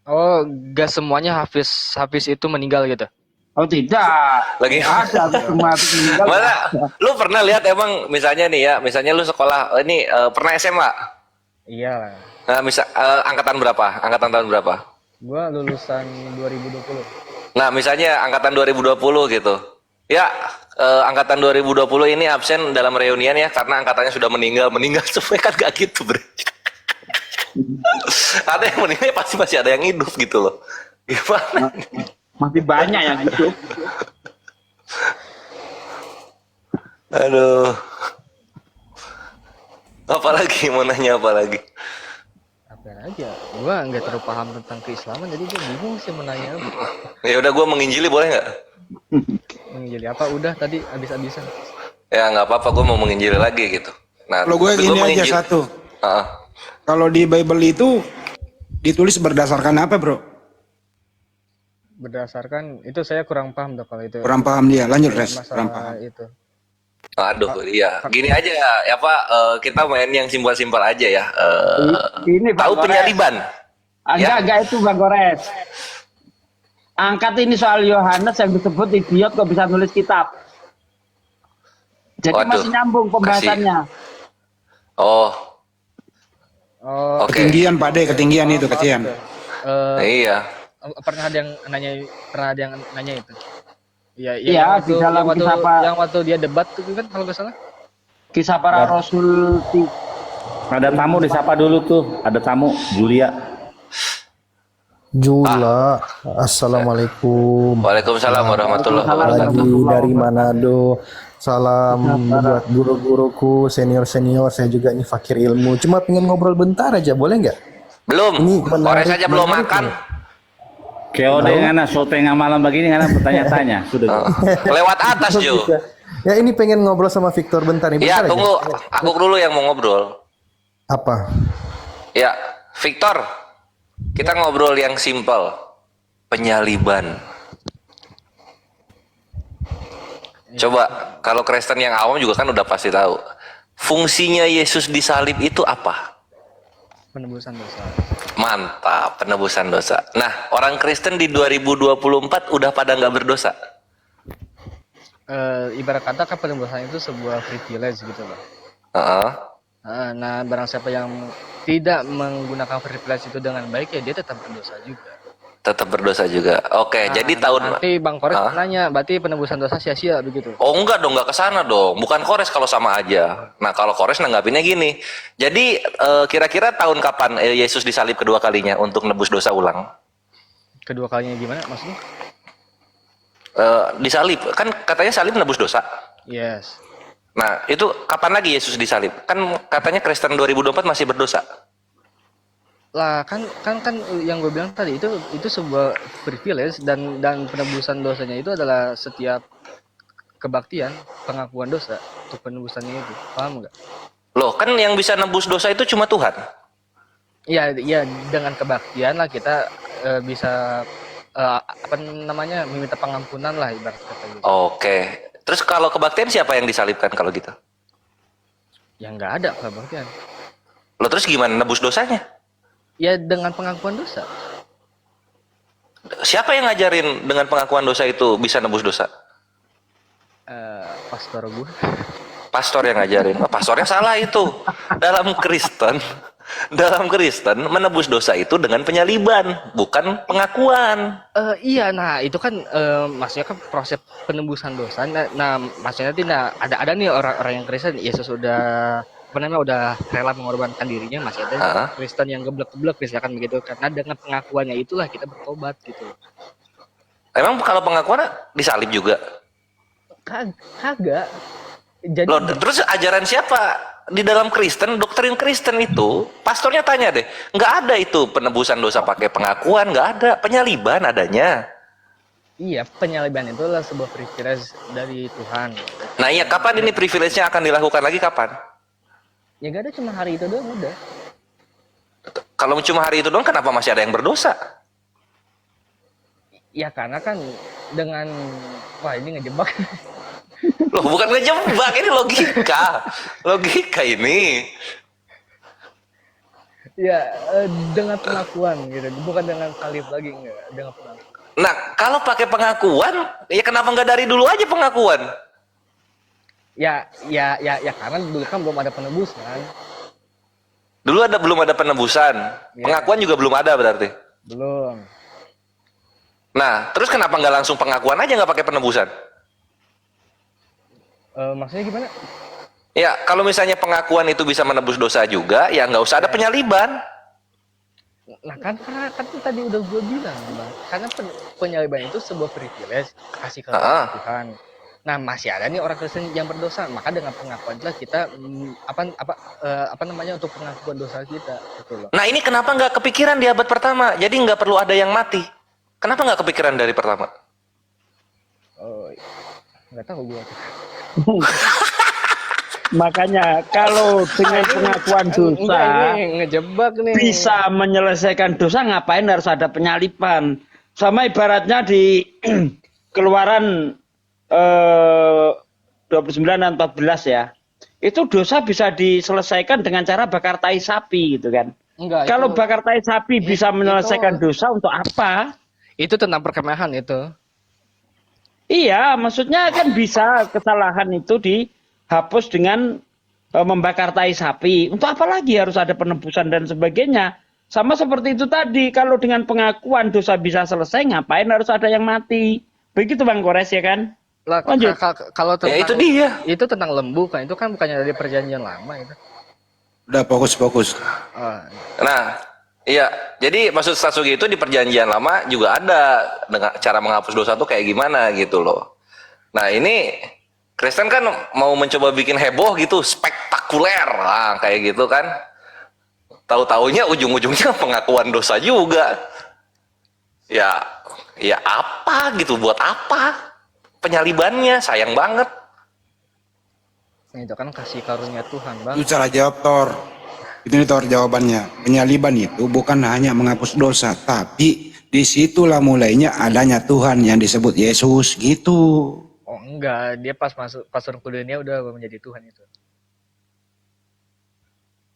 B: Oh, nggak semuanya hafiz itu meninggal gitu.
G: Oh tidak.
F: Lagi
G: ada semua hafiz meninggal.
F: Mana? Lu pernah lihat emang misalnya nih ya, misalnya lu sekolah ini pernah SMA?
B: Iya lah.
F: Nah, angkatan berapa? Angkatan tahun berapa?
B: Gua lulusan 2020.
F: Nah, misalnya angkatan 2020 gitu. Ya, angkatan 2020 ini absen dalam reunian ya karena angkatannya sudah meninggal semua kan gak gitu, Bre. Ada yang meninggal pasti masih ada yang hidup gitu loh. Gimana?
G: Masih banyak yang hidup.
F: Aduh. Apalagi mau nanya apa lagi?
B: Apa aja? Gua nggak terlalu paham tentang keislaman, jadi gua bingung sih menanya apa.
F: Ya udah, gue menginjili boleh nggak?
B: Menginjili apa? Udah tadi habis-habisan.
F: Ya nggak apa-apa, gue mau menginjili lagi gitu. Nah,
E: Kalau gue
F: tapi
E: gini aja
F: menginjil-
E: satu.
F: Heeh.
E: Kalau di Bible itu ditulis berdasarkan apa, Bro?
B: Berdasarkan itu saya kurang paham tuh kalau itu.
E: Kurang paham dia. Lanjut, Res. Kurang paham.
B: Masalah itu.
F: Aduh, iya. Gini aja ya Pak, kita main yang simpel-simpel aja ya.
G: Ini Bang
F: Tahu
G: Gores.
F: penyaliban?
G: Enggak itu Bang Gores. Angkat ini soal Yohanes yang disebut idiot kok bisa nulis kitab. Jadi
F: Waduh,
G: masih nyambung pembahasannya.
F: Oh,
B: Oh,
F: oke.
E: Ketinggian, Pak De, ketinggian itu, kecian.
F: Iya.
B: Pernah ada yang nanya itu. Iya,
G: Iya, di dalam
B: yang waktu dia debat tuh kan kalau nggak salah.
G: Kisah para Rasul.
D: Ada tamu disapa dulu tuh. Ada tamu, Julia.
H: Jula, assalamualaikum.
F: Waalaikumsalam warahmatullahi wabarakatuh.
H: Lagi dari Manado. Salam buat guru-guruku, senior-senior. Saya juga ini fakir ilmu. Cuma pengen ngobrol bentar aja, boleh nggak?
F: Belum.
H: Ini menarik,
F: Kores aja belum
H: menarik
F: makan.
D: Keode ngana tengah malam begini ngana bertanya-tanya. Sudah.
F: Lewat atas, Jo.
H: Ya ini pengen ngobrol sama Victor bentar nih.
F: Ya,
H: bentar aja.
F: tunggu. Aku dulu yang mau ngobrol.
H: Apa?
F: Ya, Victor. Kita ngobrol yang simpel. Penyaliban. Coba, kalau Kristen yang awam juga kan udah pasti tahu. Fungsinya Yesus disalib itu apa?
B: Penebusan dosa.
F: Mantap, penebusan dosa. Nah, orang Kristen di 2024 udah pada nggak berdosa.
B: Ibarat kata kan penebusan itu sebuah privilege gitu loh.
F: Heeh.
B: Nah, barang siapa yang tidak menggunakan privilege itu dengan baik ya dia tetap berdosa juga.
F: Tetap berdosa juga. Oke,
B: Nah,
F: jadi tahun
B: nanti Bang Kores
F: Hah?
B: nanya, berarti penebusan dosa sia-sia begitu?
F: Oh enggak dong, enggak ke sana dong. Bukan Kores kalau sama aja. Nah, kalau Kores nanggapinnya gini. Jadi kira-kira tahun kapan Yesus disalib kedua kalinya untuk nebus dosa ulang?
B: Kedua kalinya gimana maksudnya?
F: Disalib, kan katanya salib nebus dosa.
B: Yes.
F: Nah, itu kapan lagi Yesus disalib? Kan katanya Kristen 2024 masih berdosa.
B: Lah kan yang gue bilang tadi itu sebuah privilege dan penebusan dosanya itu adalah setiap kebaktian, pengakuan dosa untuk penebusannya itu. Paham nggak?
F: Loh, kan yang bisa nebus dosa itu cuma Tuhan.
B: Ya dengan kebaktian lah kita bisa apa namanya meminta pengampunan lah ibarat kata gitu.
F: Oke. Terus kalau kebaktian siapa yang disalibkan kalau gitu?
B: Ya nggak ada kebaktian.
F: Loh, terus gimana nebus dosanya?
B: Ya dengan pengakuan dosa.
F: Siapa yang ngajarin dengan pengakuan dosa itu bisa nebus dosa?
B: Pastor gue.
F: Pastor yang ngajarin. Oh, pastornya salah itu. Dalam Kristen menebus dosa itu dengan penyaliban, bukan pengakuan.
B: Iya, nah itu kan maksudnya kan proses penembusan dosa. Nah maksudnya tidak ada nih orang-orang yang Kristen, Yesus udah apa namanya udah rela mengorbankan dirinya, masih ada Kristen yang geblek-geblek misalkan begitu, karena dengan pengakuannya itulah kita bertobat gitu.
F: Emang kalau pengakuan disalib juga?
B: Kagak. Jadi
F: Loh, terus ajaran siapa di dalam Kristen, doktrin Kristen itu? Pastornya tanya deh, nggak ada itu penebusan dosa pakai pengakuan, nggak ada, penyaliban adanya.
B: iya, penyaliban itu adalah sebuah privilege dari Tuhan.
F: Nah iya, kapan ini privilege-nya akan dilakukan lagi, kapan?
B: Ya gak ada, cuma hari itu doang udah.
F: Kalau cuma hari itu doang, kenapa masih ada yang berdosa?
B: Ya karena kan dengan wah ini ngejebak.
F: Loh, bukan ngejebak, ini logika. Logika ini.
B: Ya dengan pengakuan gitu, bukan dengan salib lagi, enggak, dengan pengakuan.
F: Nah, kalau pakai pengakuan, ya kenapa nggak dari dulu aja pengakuan?
B: Ya karena dulu kan belum ada penebusan.
F: Dulu belum ada penebusan.
B: Ya.
F: Pengakuan juga belum ada berarti.
B: Belum.
F: Nah, terus kenapa nggak langsung pengakuan aja, nggak pakai penebusan?
B: Maksudnya gimana?
F: Ya, kalau misalnya pengakuan itu bisa menebus dosa juga, ya nggak usah ada penyaliban.
B: Nah kan karena kan tadi udah gue bilang, Bang. Karena penyaliban itu sebuah privilege, kasih karunia Tuhan. Nah masih ada nih orang Kristen yang berdosa, maka dengan pengakuan itulah kita apa namanya untuk pengakuan dosa kita, gitu loh.
F: Nah, ini kenapa nggak kepikiran di abad pertama? Jadi nggak perlu ada yang mati. Kenapa nggak kepikiran dari pertama?
B: Nggak tahu gue.
G: Makanya kalau dengan pengakuan dosa
B: ini ngejebak nih.
G: bisa menyelesaikan dosa, ngapain harus ada penyaliban? Sama ibaratnya di Keluaran 29 dan 14 ya. Itu dosa bisa diselesaikan dengan cara bakar tai sapi gitu kan.
B: Enggak,
G: Kalau bakar tai sapi bisa menyelesaikan dosa, untuk apa?
B: itu tentang perkemahan itu.
G: Iya, maksudnya kan bisa kesalahan itu dihapus dengan membakar tai sapi. Untuk apa lagi harus ada penebusan dan sebagainya? Sama seperti itu tadi, kalau dengan pengakuan dosa bisa selesai, ngapain harus ada yang mati? Begitu Bang Kores ya kan?
B: Lah
G: Lanjut.
B: kalau tentang
F: Ya itu dia.
B: Itu tentang lembu kan, itu kan bukannya dari perjanjian lama itu.
E: Udah fokus.
F: Nah, iya. Jadi maksud Satsugi itu di perjanjian lama juga ada dengan cara menghapus dosa tuh kayak gimana gitu loh. Nah, ini Kristen kan mau mencoba bikin heboh gitu, spektakuler, nah, kayak gitu kan. Tahu-taunya ujung-ujungnya pengakuan dosa juga. Ya apa gitu, buat apa? Penyalibannya sayang banget.
B: Nah, itu kan kasih karunia Tuhan, Bang.
E: Itu salah jawab, Tor. Itu nih, Tor, jawabannya. Penyaliban itu bukan hanya menghapus dosa, tapi disitulah mulainya adanya Tuhan yang disebut Yesus gitu.
B: Oh enggak, dia pas masuk ke dunia udah menjadi Tuhan itu.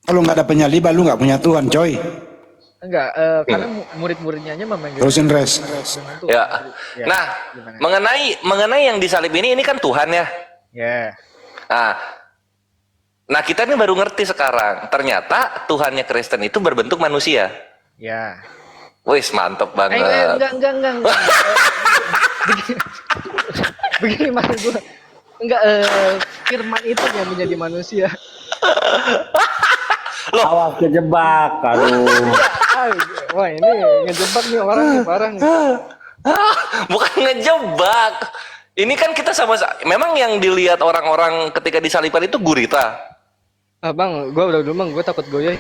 E: Kalau nggak ada penyaliban, lu nggak punya Tuhan, coy.
B: Enggak, karena murid-muridnya aja memanggil
E: Terusin, Res.
B: dengan Tuhan.
F: Ya.
B: Ya,
F: Nah,
B: gimana?
F: mengenai yang disalib ini kan Tuhan ya.
B: Ya.
F: Nah, kita ini baru ngerti sekarang. Ternyata Tuhannya Kristen itu berbentuk manusia.
B: Ya.
F: Wis mantep banget.
B: Enggak. Begini maksud gue. Enggak, firman itu yang menjadi manusia.
D: Awas kejebak, aduh.
B: Wah, ini ngejebak nih orang nih, parah nih.
F: Bukan ngejebak. Ini kan kita sama-sama. Memang yang dilihat orang-orang ketika disalibkan itu gurita.
B: Bang, gue udah dulu bang, gue takut goyah.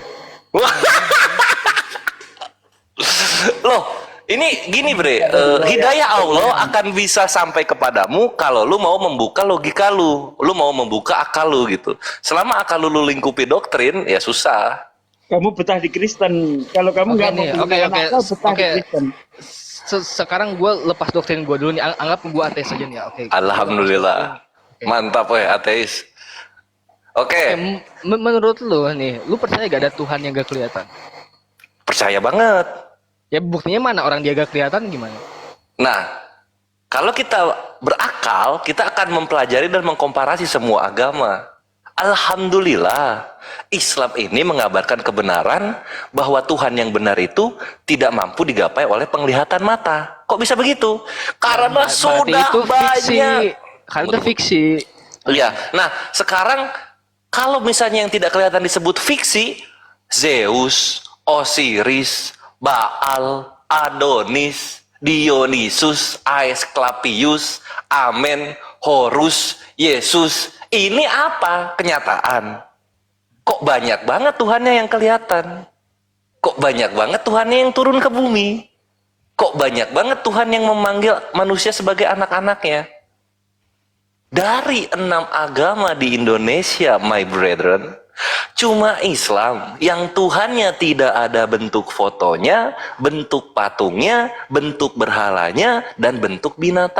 F: Loh, ini gini bre, hidayah Allah akan bisa sampai kepadamu kalau lu mau membuka logika lu mau membuka akal lu gitu. Selama akal lu lingkupi doktrin, ya susah.
G: Kamu betah di Kristen. Kalau kamu nggak mau menggunakan akal, betah di Kristen.
B: Sekarang gue lepas doktrin gue dulu nih, anggap gue ateis aja nih ya. Oke.
F: Alhamdulillah. Mantap weh ateis. Oke.
B: Menurut lu nih, lu percaya gak ada Tuhan yang gak kelihatan?
F: Percaya banget.
B: Ya buktinya mana orang dia gak kelihatan gimana?
F: Nah, kalau kita berakal, kita akan mempelajari dan mengkomparasi semua agama. Alhamdulillah, Islam ini mengabarkan kebenaran bahwa Tuhan yang benar itu tidak mampu digapai oleh penglihatan mata. Kok bisa begitu? Karena sudah
B: itu
F: banyak.
B: Karena itu fiksi.
F: Iya. Nah, sekarang kalau misalnya yang tidak kelihatan disebut fiksi, Zeus, Osiris, Baal, Adonis, Dionysus, Aesculapius, Amen, Horus, Yesus, ini apa? Kenyataan. Kok banyak banget Tuhannya yang kelihatan? Kok banyak banget Tuhannya yang turun ke bumi? Kok banyak banget Tuhan yang memanggil manusia sebagai anak-anaknya? Dari 6 agama di Indonesia, my brethren, cuma Islam yang Tuhannya tidak ada bentuk fotonya, bentuk patungnya, bentuk berhalanya, dan bentuk binatang.